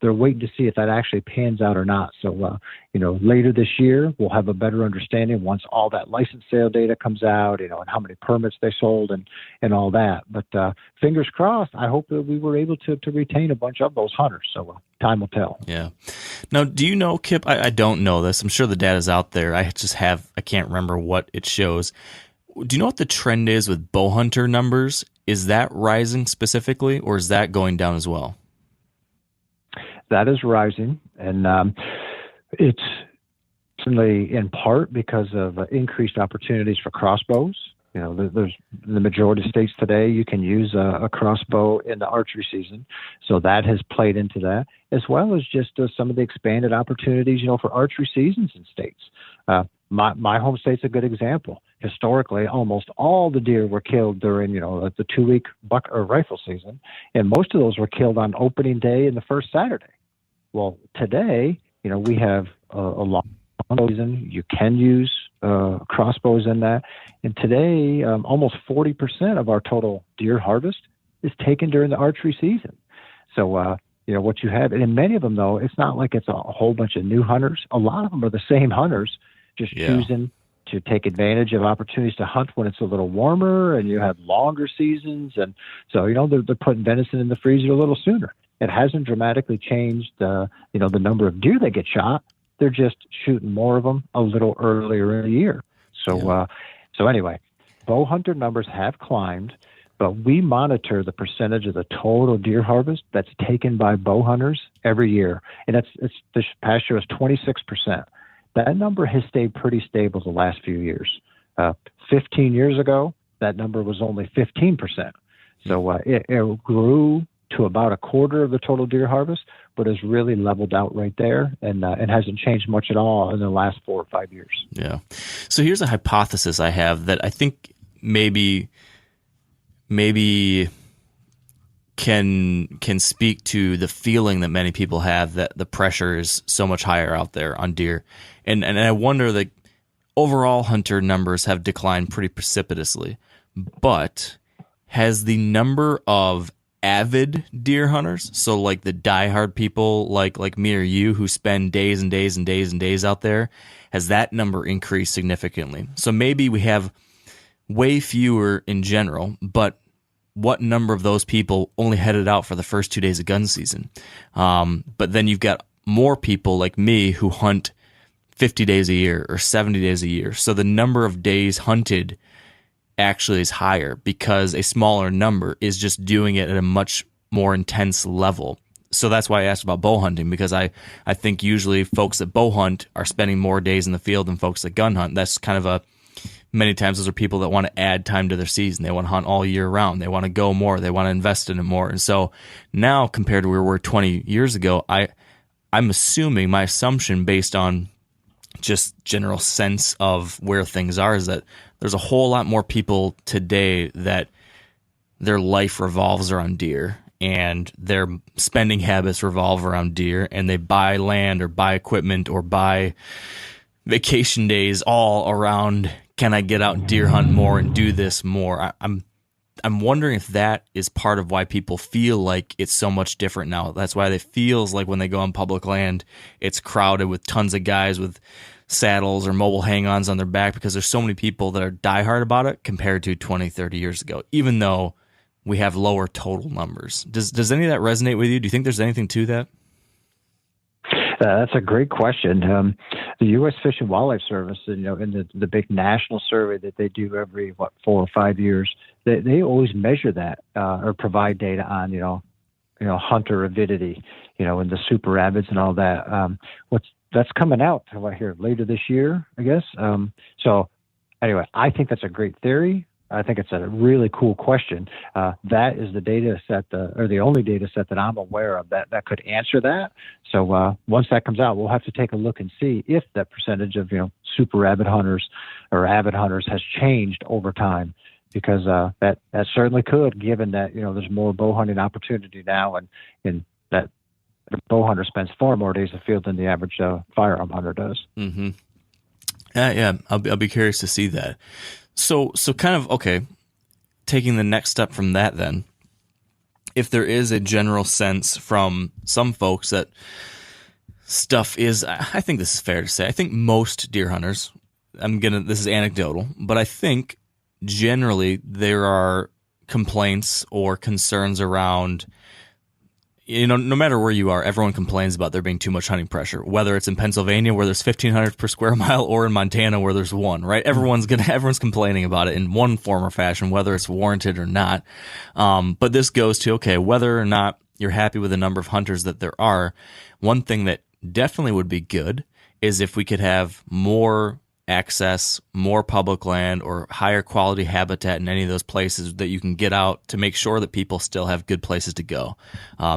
They're waiting to see if that actually pans out or not. So, later this year, we'll have a better understanding once all that license sale data comes out, and how many permits they sold and all that. But fingers crossed, I hope that we were able to retain a bunch of those hunters. So time will tell. Yeah. Now, do you know, Kip, I don't know this. I'm sure the data's out there. I can't remember what it shows. Do you know what the trend is with bow hunter numbers? Is that rising specifically, or is that going down as well? That is rising, and it's certainly in part because of increased opportunities for crossbows. There's the majority of states today you can use a crossbow in the archery season, so that has played into that, as well as just some of the expanded opportunities, for archery seasons in states. My home state's a good example. Historically, almost all the deer were killed during, the 2-week buck or rifle season, and most of those were killed on opening day and the first Saturday. Well, today, we have a long season. You can use crossbows in that, and today, almost 40% of our total deer harvest is taken during the archery season. So, what you have, and in many of them, though, it's not like it's a whole bunch of new hunters. A lot of them are the same hunters, just choosing to take advantage of opportunities to hunt when it's a little warmer and you have longer seasons. And so, they're putting venison in the freezer a little sooner. It hasn't dramatically changed, the number of deer that get shot. They're just shooting more of them a little earlier in the year. So, anyway, bow hunter numbers have climbed, but we monitor the percentage of the total deer harvest that's taken by bow hunters every year. And this past year was 26%. That number has stayed pretty stable the last few years. 15 years ago, that number was only 15%. So it grew to about a quarter of the total deer harvest, but has really leveled out right there, and it hasn't changed much at all in the last 4 or 5 years. Yeah. So here's a hypothesis I have that I think maybe can speak to the feeling that many people have that the pressure is so much higher out there on deer. And I wonder, that overall hunter numbers have declined pretty precipitously, but has the number of avid deer hunters, so like the diehard people like me or you who spend days and days and days and days out there, has that number increased significantly? So maybe we have way fewer in general, but what number of those people only headed out for the first 2 days of gun season? But then you've got more people like me who hunt 50 days a year or 70 days a year. So the number of days hunted actually is higher because a smaller number is just doing it at a much more intense level. So that's why I asked about bow hunting, because I think usually folks that bow hunt are spending more days in the field than folks that gun hunt. That's kind of many times those are people that want to add time to their season. They want to hunt all year round. They want to go more. They want to invest in it more. And so now compared to where we were 20 years ago, I'm assuming, my assumption based on just general sense of where things are, is that there's a whole lot more people today that their life revolves around deer and their spending habits revolve around deer, and they buy land or buy equipment or buy vacation days all around, can I get out and deer hunt more and do this more? I'm wondering if that is part of why people feel like it's so much different now. That's why it feels like when they go on public land, it's crowded with tons of guys with saddles or mobile hang-ons on their back, because there's so many people that are diehard about it compared to 20, 30 years ago, even though we have lower total numbers. Does any of that resonate with you? Do you think there's anything to that? That's a great question. The U.S. Fish and Wildlife Service, in the big national survey that they do every 4 or 5 years, they always measure that or provide data on hunter avidity, and the super rabbits and all that. That's coming out here later this year, I guess. So anyway, I think that's a great theory. I think it's a really cool question. That is the data set, or the only data set that I'm aware of that could answer that. So once that comes out, we'll have to take a look and see if that percentage of super rabbit hunters or avid hunters has changed over time, because that certainly could, given that there's more bow hunting opportunity now, and that the bow hunter spends far more days in the field than the average firearm hunter does. Mm-hmm. Yeah, I'll be curious to see that. So kind of, okay, taking the next step from that then, if there is a general sense from some folks that stuff is, I think this is fair to say, I think most deer hunters, this is anecdotal, but I think generally there are complaints or concerns around, no matter where you are, everyone complains about there being too much hunting pressure, whether it's in Pennsylvania where there's 1,500 per square mile or in Montana where there's 1, right? Everyone's complaining about it in one form or fashion, whether it's warranted or not. But this goes to, okay, whether or not you're happy with the number of hunters that there are, one thing that definitely would be good is if we could have more access, more public land, or higher quality habitat in any of those places that you can get out to make sure that people still have good places to go.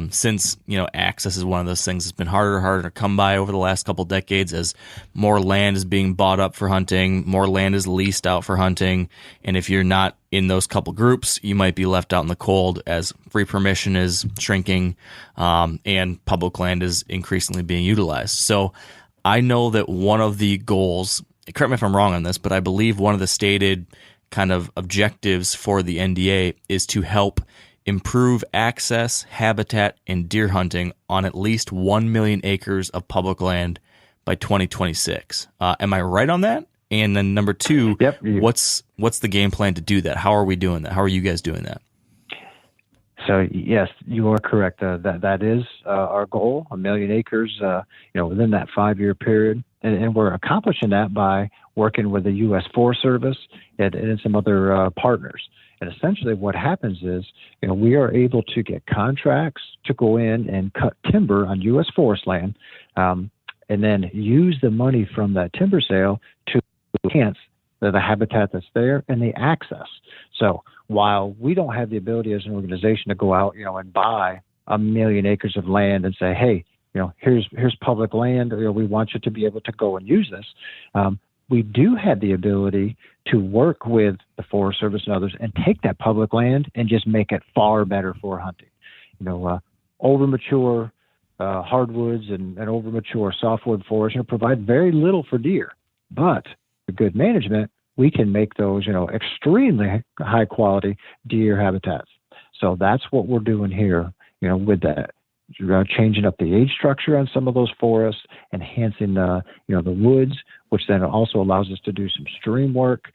Since, access is one of those things that's been harder and harder to come by over the last couple decades as more land is being bought up for hunting, more land is leased out for hunting, and if you're not in those couple groups, you might be left out in the cold as free permission is shrinking, and public land is increasingly being utilized. So I know that one of the goals, correct me if I'm wrong on this, but I believe one of the stated kind of objectives for the NDA is to help improve access, habitat, and deer hunting on at least 1 million acres of public land by 2026. Am I right on that? And then number 2, yep. What's the game plan to do that? How are we doing that? How are you guys doing that? So yes, you are correct. That is our goal, 1 million acres, within that 5-year period. And we're accomplishing that by working with the U.S. Forest Service and some other partners. And essentially what happens is, we are able to get contracts to go in and cut timber on U.S. forest land, and then use the money from that timber sale to enhance the habitat that's there and the access. So while we don't have the ability as an organization to go out, and buy 1 million acres of land and say, hey, here's public land, we want you to be able to go and use this. We do have the ability to work with the Forest Service and others and take that public land and just make it far better for hunting. Overmature hardwoods and overmature softwood forests provide very little for deer, but with good management, we can make those, extremely high quality deer habitats. So that's what we're doing here, with that. Changing up the age structure on some of those forests, enhancing the woods, which then also allows us to do some stream work,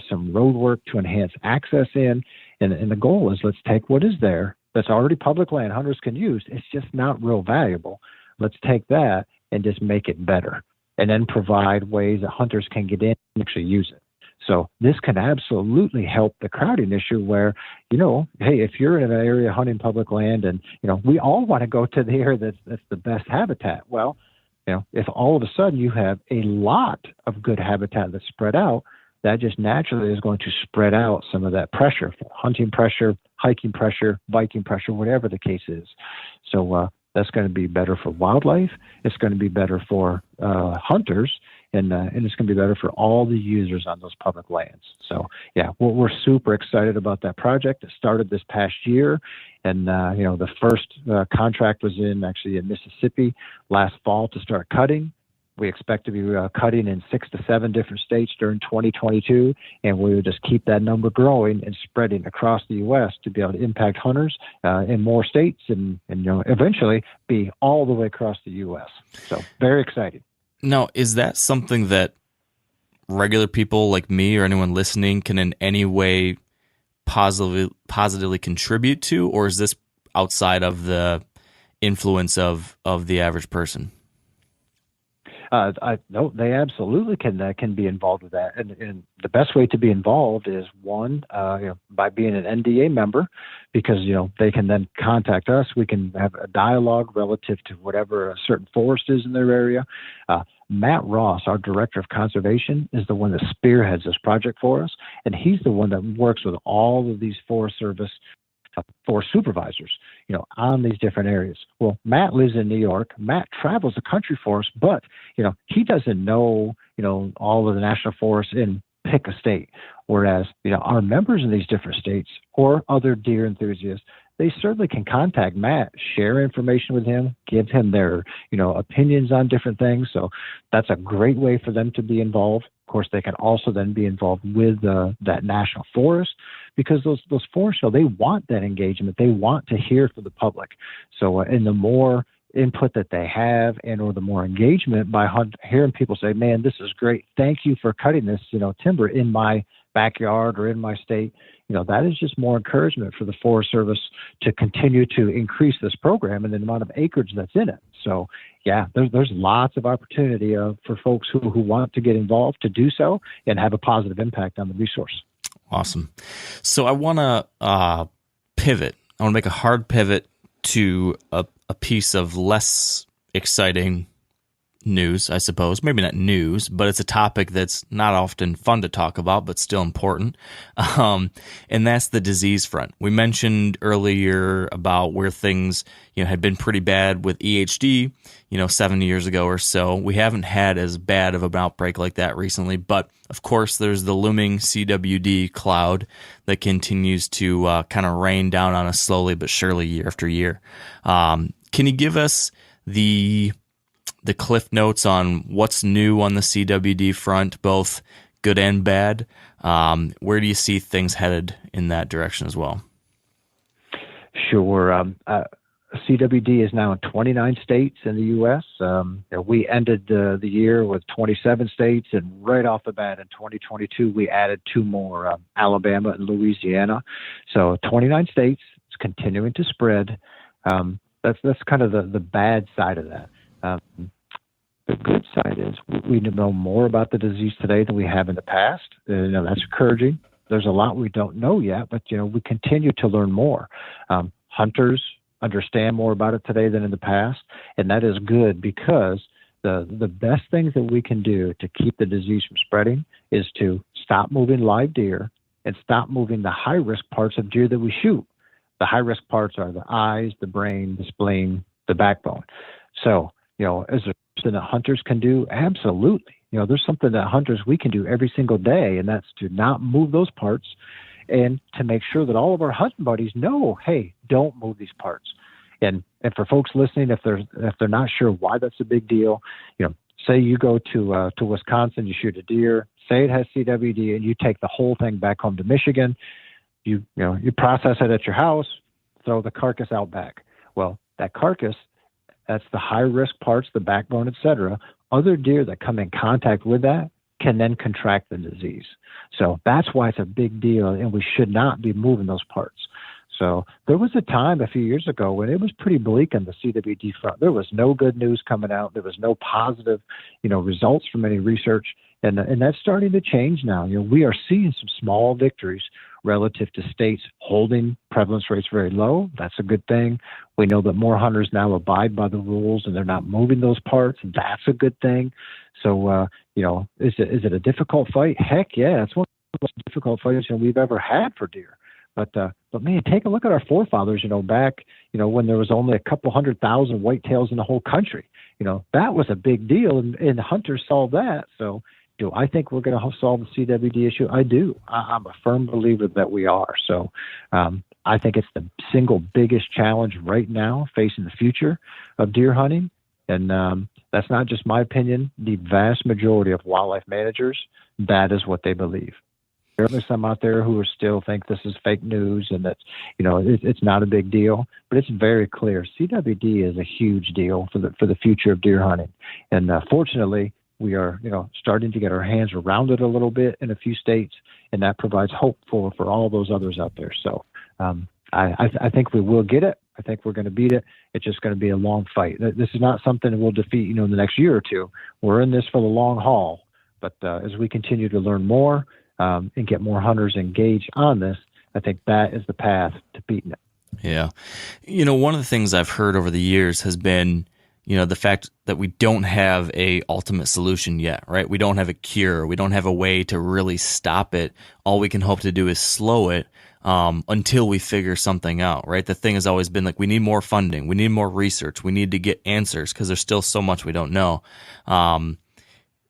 some road work to enhance access in. And the goal is, let's take what is there that's already public land hunters can use. It's just not real valuable. Let's take that and just make it better, and then provide ways that hunters can get in and actually use it. So this can absolutely help the crowding issue where, hey, if you're in an area hunting public land and, we all want to go to the area that's the best habitat. Well, if all of a sudden you have a lot of good habitat that's spread out, that just naturally is going to spread out some of that pressure, hunting pressure, hiking pressure, biking pressure, whatever the case is. So that's going to be better for wildlife. It's going to be better for hunters. And it's going to be better for all the users on those public lands. So, yeah, we're super excited about that project. It started this past year, and the first contract was in Mississippi last fall to start cutting. We expect to be cutting in 6 to 7 different states during 2022, and we will just keep that number growing and spreading across the U.S. to be able to impact hunters in more states and eventually be all the way across the U.S. So, very exciting. Now, is that something that regular people like me or anyone listening can in any way positively contribute to, or is this outside of the influence of the average person? No, they absolutely can be involved with that, and the best way to be involved is one, by being an NDA member, because they can then contact us. We can have a dialogue relative to whatever a certain forest is in their area. Matt Ross, our director of conservation, is the one that spearheads this project for us, and he's the one that works with all of these Forest Service forest supervisors, on these different areas. Well, Matt lives in New York. Matt travels the country for us, but he doesn't know all of the national forests in pick a state. Whereas our members in these different states or other deer enthusiasts, they certainly can contact Matt, share information with him, give him their opinions on different things. So that's a great way for them to be involved. Of course, they can also then be involved with that national forest, because those forests, they want that engagement. They want to hear from the public. So, and the more input that they have, or the more engagement by hearing people say, "Man, this is great. Thank you for cutting this, timber in my backyard or in my state." That is just more encouragement for the Forest Service to continue to increase this program and the amount of acreage that's in it. So, yeah, there's lots of opportunity for folks who want to get involved to do so and have a positive impact on the resource. Awesome. So I want to pivot. I want to make a hard pivot to a piece of less exciting news, I suppose. Maybe not news, but it's a topic that's not often fun to talk about, but still important. And that's the disease front. We mentioned earlier about where things, had been pretty bad with EHD, 7 years ago or so. We haven't had as bad of an outbreak like that recently, but of course there's the looming CWD cloud that continues to kind of rain down on us slowly but surely year after year. Can you give us the cliff notes on what's new on the CWD front, both good and bad? Where do you see things headed in that direction as well? Sure. CWD is now in 29 states in the U.S. We ended the year with 27 states, and right off the bat in 2022, we added 2 more, Alabama and Louisiana. So 29 states. It's continuing to spread. That's kind of the bad side of that. The good side is we know more about the disease today than we have in the past. That's encouraging. There's a lot we don't know yet, but we continue to learn more. Hunters understand more about it today than in the past, and that is good, because the best things that we can do to keep the disease from spreading is to stop moving live deer and stop moving the high-risk parts of deer that we shoot. The high-risk parts are the eyes, the brain, the spleen, the backbone. So, is there something that hunters can do? Absolutely. There's something that hunters, we can do every single day, and that's to not move those parts, and to make sure that all of our hunting buddies know, hey, don't move these parts. And for folks listening, if they're not sure why that's a big deal, say you go to Wisconsin, you shoot a deer, say it has CWD, and you take the whole thing back home to Michigan. You process it at your house, throw the carcass out back. Well, that carcass, that's the high-risk parts, the backbone, etc. Other deer that come in contact with that can then contract the disease. So that's why it's a big deal, and we should not be moving those parts. So there was a time a few years ago when it was pretty bleak on the CWD front. There was no good news coming out. There was no positive, results from any research, and that's starting to change now. We are seeing some small victories relative to states holding prevalence rates very low. That's a good thing. We know that more hunters now abide by the rules and they're not moving those parts. That's a good thing. So, is it a difficult fight? Heck yeah, it's one of the most difficult fights we've ever had for deer. But man, take a look at our forefathers, back, when there was only a couple 100,000 whitetails in the whole country. That was a big deal, and hunters solved that. So, do I think we're going to solve the CWD issue? I do. I'm a firm believer that we are. So I think it's the single biggest challenge right now facing the future of deer hunting. And that's not just my opinion. The vast majority of wildlife managers, that is what they believe. There are some out there who still think this is fake news and that, it's not a big deal. But it's very clear. CWD is a huge deal for the future of deer hunting. And fortunately, we are, starting to get our hands around it a little bit in a few states, and that provides hope for all those others out there. So I think we will get it, I think we're going to beat it. It's just going to be a long fight. This is not something we'll defeat, in the next year or two. We're in this for the long haul. But as we continue to learn more and get more hunters engaged on this, I think that is the path to beating it. Yeah. One of the things I've heard over the years has been, the fact that we don't have a ultimate solution yet, right? We don't have a cure. We don't have a way to really stop it. All we can hope to do is slow it until we figure something out, right? The thing has always been like, we need more funding. We need more research. We need to get answers because there's still so much we don't know.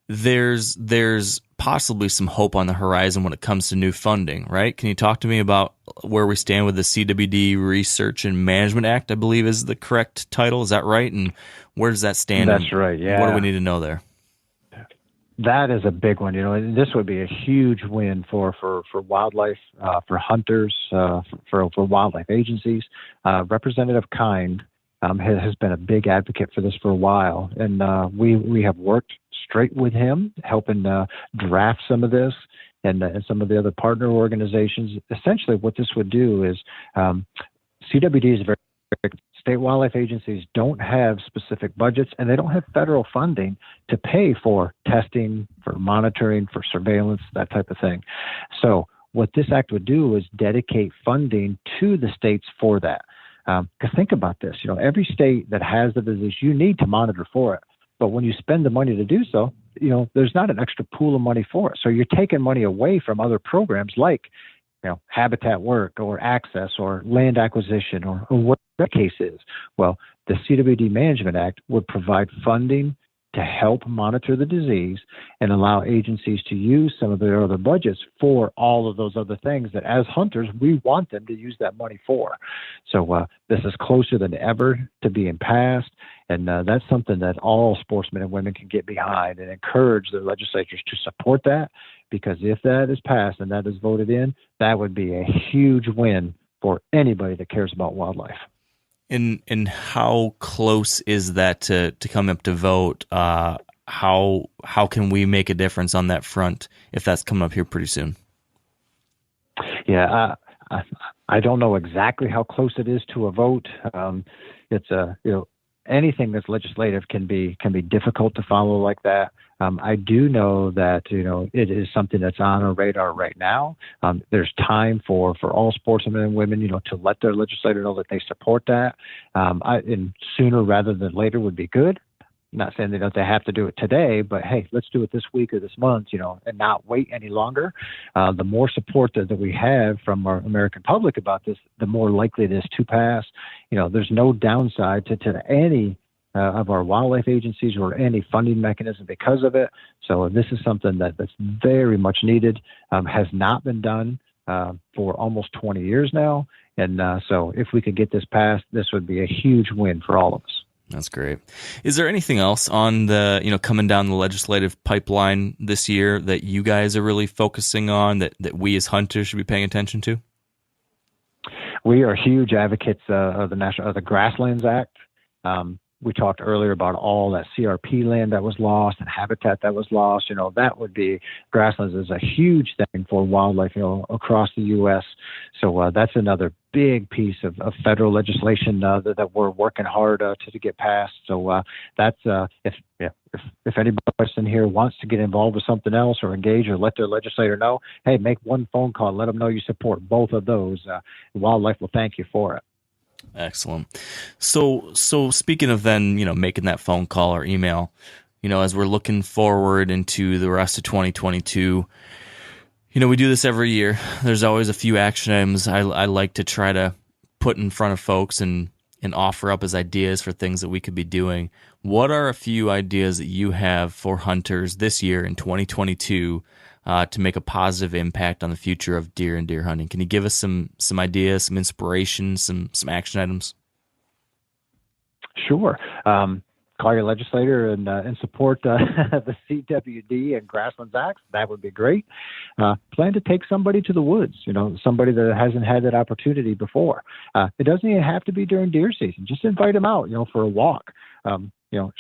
There's possibly some hope on the horizon when it comes to new funding, right? Can you talk to me about where we stand with the CWD Research and Management Act, I believe is the correct title. Is that right? And where does that stand? That's right, yeah. What do we need to know there? That is a big one. And this would be a huge win for wildlife, for hunters, for wildlife agencies. Representative Kind has been a big advocate for this for a while, and we have worked straight with him, helping draft some of this, and some of the other partner organizations. Essentially, what this would do is CWD is very state wildlife agencies don't have specific budgets, and they don't have federal funding to pay for testing, for monitoring, for surveillance, that type of thing. So what this act would do is dedicate funding to the states for that. Because think about this, every state that has the disease, you need to monitor for it. But when you spend the money to do so, there's not an extra pool of money for it. So you're taking money away from other programs like, habitat work or access or land acquisition or what the case is. Well, the CWD Management Act would provide funding to help monitor the disease and allow agencies to use some of their other budgets for all of those other things that as hunters, we want them to use that money for. So this is closer than ever to being passed. And that's something that all sportsmen and women can get behind and encourage their legislatures to support that, because if that is passed and that is voted in, that would be a huge win for anybody that cares about wildlife. And how close is that to come up to vote? How can we make a difference on that front if that's coming up here pretty soon? Yeah, I don't know exactly how close it is to a vote. It's anything that's legislative can be difficult to follow like that. I do know that it is something that's on our radar right now. There's time for all sportsmen and women to let their legislator know that they support that. And sooner rather than later would be good. I'm not saying that they have to do it today, but hey, let's do it this week or this month, and not wait any longer. The more support that we have from our American public about this, the more likely it is to pass. There's no downside to any of our wildlife agencies or any funding mechanism because of it. So this is something that's very much needed, has not been done for almost 20 years now. And so if we could get this passed, this would be a huge win for all of us. That's great. Is there anything else on the, coming down the legislative pipeline this year that you guys are really focusing on that we as hunters should be paying attention to? We are huge advocates of the Grasslands Act. We talked earlier about all that CRP land that was lost and habitat that was lost. That would be, grasslands is a huge thing for wildlife, across the U.S. So that's another big piece of federal legislation that we're working hard to get passed. So that's if anybody in here wants to get involved with something else or engage or let their legislator know, hey, make one phone call, let them know you support both of those. Wildlife will thank you for it. Excellent. So speaking of then, making that phone call or email, as we're looking forward into the rest of 2022, we do this every year. There's always a few action items I like to try to put in front of folks and offer up as ideas for things that we could be doing. What are a few ideas that you have for hunters this year in 2022 to make a positive impact on the future of deer and deer hunting? Can you give us some ideas, some inspiration, some action items? Sure. Call your legislator and support the CWD and Grasslands Acts. That would be great. Plan to take somebody to the woods, somebody that hasn't had that opportunity before. It doesn't even have to be during deer season. Just invite them out, for a walk.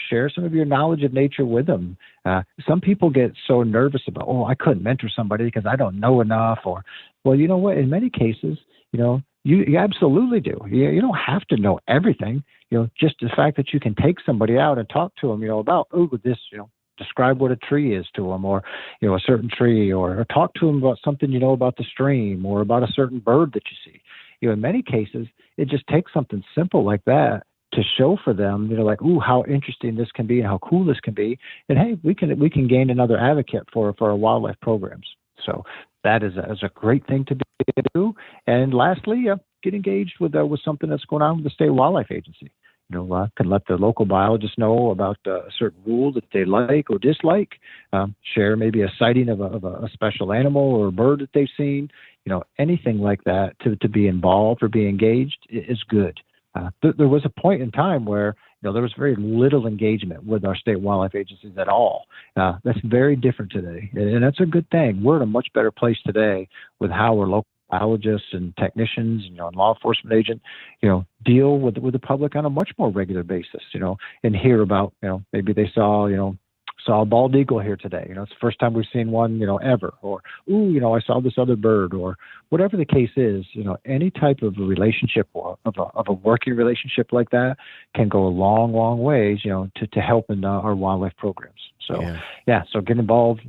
Share some of your knowledge of nature with them. Some people get so nervous about, I couldn't mentor somebody because I don't know enough. Or, well, you know what? In many cases, You absolutely do. You don't have to know everything. Just the fact that you can take somebody out and talk to them, about this, describe what a tree is to them, or a certain tree, or talk to them about something about the stream or about a certain bird that you see. In many cases, it just takes something simple like that to show for them, like, ooh, how interesting this can be and how cool this can be, and hey, we can gain another advocate for our wildlife programs. So that is a great thing to do. And lastly, get engaged with something that's going on with the state wildlife agency. Can let the local biologists know about a certain rule that they like or dislike. Share maybe a sighting of a special animal or a bird that they've seen. Anything like that to be involved or be engaged is good. There was a point in time where there was very little engagement with our state wildlife agencies at all. That's very different today, and that's a good thing. We're in a much better place today with how our local biologists and technicians, and law enforcement agent, deal with the public on a much more regular basis, and hear about, maybe they saw a bald eagle here today. It's the first time we've seen one, ever. Or, ooh, I saw this other bird, or whatever the case is. Any type of a relationship or of a working relationship like that can go a long, long ways, to help in our wildlife programs. So, so get involved,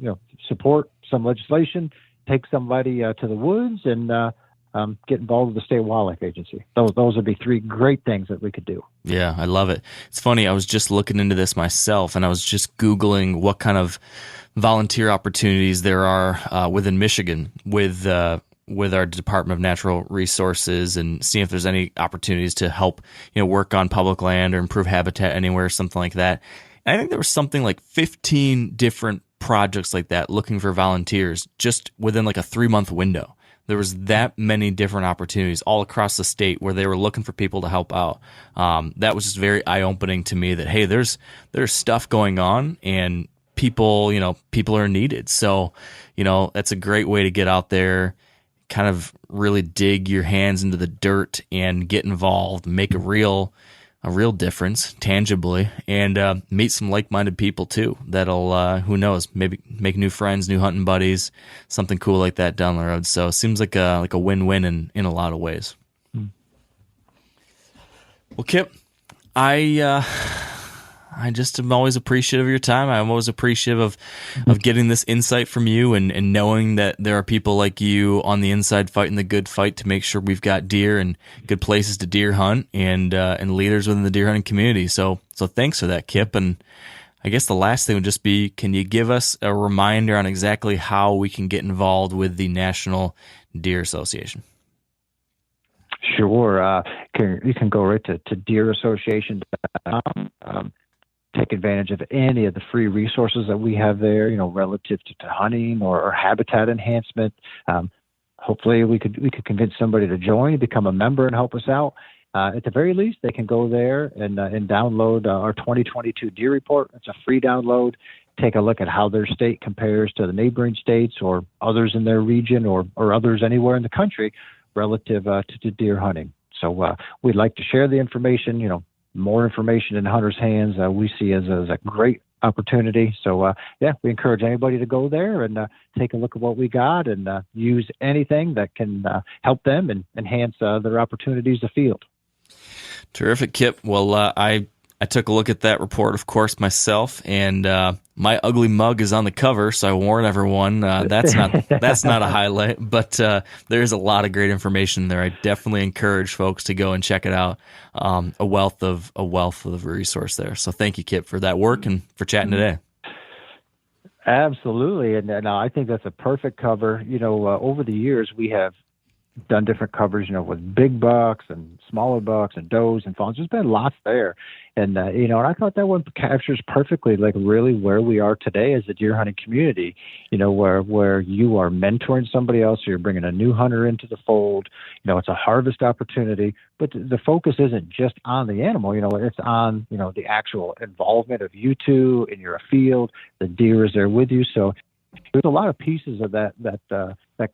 support some legislation, take somebody to the woods, and get involved with the state wildlife agency. Those would be three great things that we could do. Yeah, I love it. It's funny, I was just looking into this myself, and I was just Googling what kind of volunteer opportunities there are within Michigan with our Department of Natural Resources, and seeing if there's any opportunities to help work on public land or improve habitat anywhere, something like that. And I think there was something like 15 different projects like that looking for volunteers just within like a 3-month window. There was that many different opportunities all across the state where they were looking for people to help out. That was just very eye-opening to me that, hey, there's stuff going on, and people are needed. So, that's a great way to get out there, kind of really dig your hands into the dirt and get involved, make a real difference tangibly, and meet some like-minded people too. That'll, who knows, maybe make new friends, new hunting buddies, something cool like that down the road. So it seems like a win-win in a lot of ways. Well, Kip, I just am always appreciative of your time. I'm always appreciative of getting this insight from you, and knowing that there are people like you on the inside fighting the good fight to make sure we've got deer and good places to deer hunt, and leaders within the deer hunting community. So thanks for that, Kip. And I guess the last thing would just be, can you give us a reminder on exactly how we can get involved with the National Deer Association? Sure. You can go right to deerassociation.com. Take advantage of any of the free resources that we have there, relative to hunting or habitat enhancement. Hopefully we could convince somebody to join, become a member, and help us out. At the very least, they can go there and download our 2022 deer report. It's a free download. Take a look at how their state compares to the neighboring states or others in their region or others anywhere in the country relative to deer hunting. So we'd like to share the information. More information in hunters' hands we see as a great opportunity. So, we encourage anybody to go there and take a look at what we got, and use anything that can help them and enhance their opportunities to field. Terrific, Kip. Well, I took a look at that report, of course, myself, and my ugly mug is on the cover, so I warn everyone that's not a highlight, but there is a lot of great information there. I definitely encourage folks to go and check it out. A wealth of resource there. So thank you, Kip, for that work and for chatting today. Absolutely, and I think that's a perfect cover. Over the years we have done different covers, with big bucks and smaller bucks and does and fawns. There's been lots there. And, and I thought that one captures perfectly, like, really where we are today as a deer hunting community, where you are mentoring somebody else, or you're bringing a new hunter into the fold. It's a harvest opportunity, but the focus isn't just on the animal, it's on, the actual involvement of you two in your field. The deer is there with you. So There's a lot of pieces of that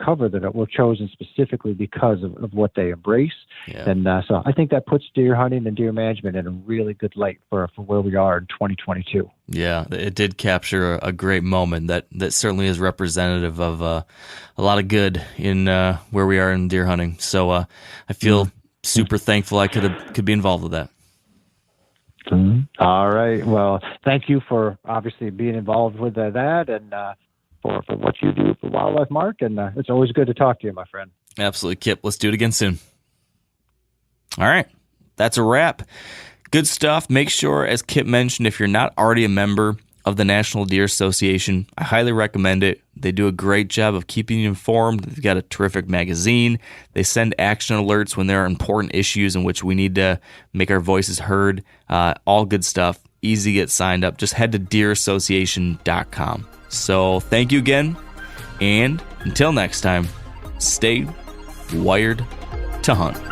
cover that were chosen specifically because of what they embrace. Yeah. And so I think that puts deer hunting and deer management in a really good light for where we are in 2022. Yeah, it did capture a great moment that certainly is representative of a lot of good in where we are in deer hunting. So I feel super thankful I could be involved with that. Mm-hmm. All right. Well, thank you for obviously being involved with that and for what you do for wildlife, Mark. And it's always good to talk to you, my friend. Absolutely, Kip. Let's do it again soon. All right. That's a wrap. Good stuff. Make sure, as Kip mentioned, if you're not already a member of the National Deer Association, I highly recommend it. They do a great job of keeping you informed. They've got a terrific magazine. They send action alerts when there are important issues in which we need to make our voices heard. All good stuff. Easy to get signed up. Just head to deerassociation.com. So thank you again, and until next time, stay wired to hunt.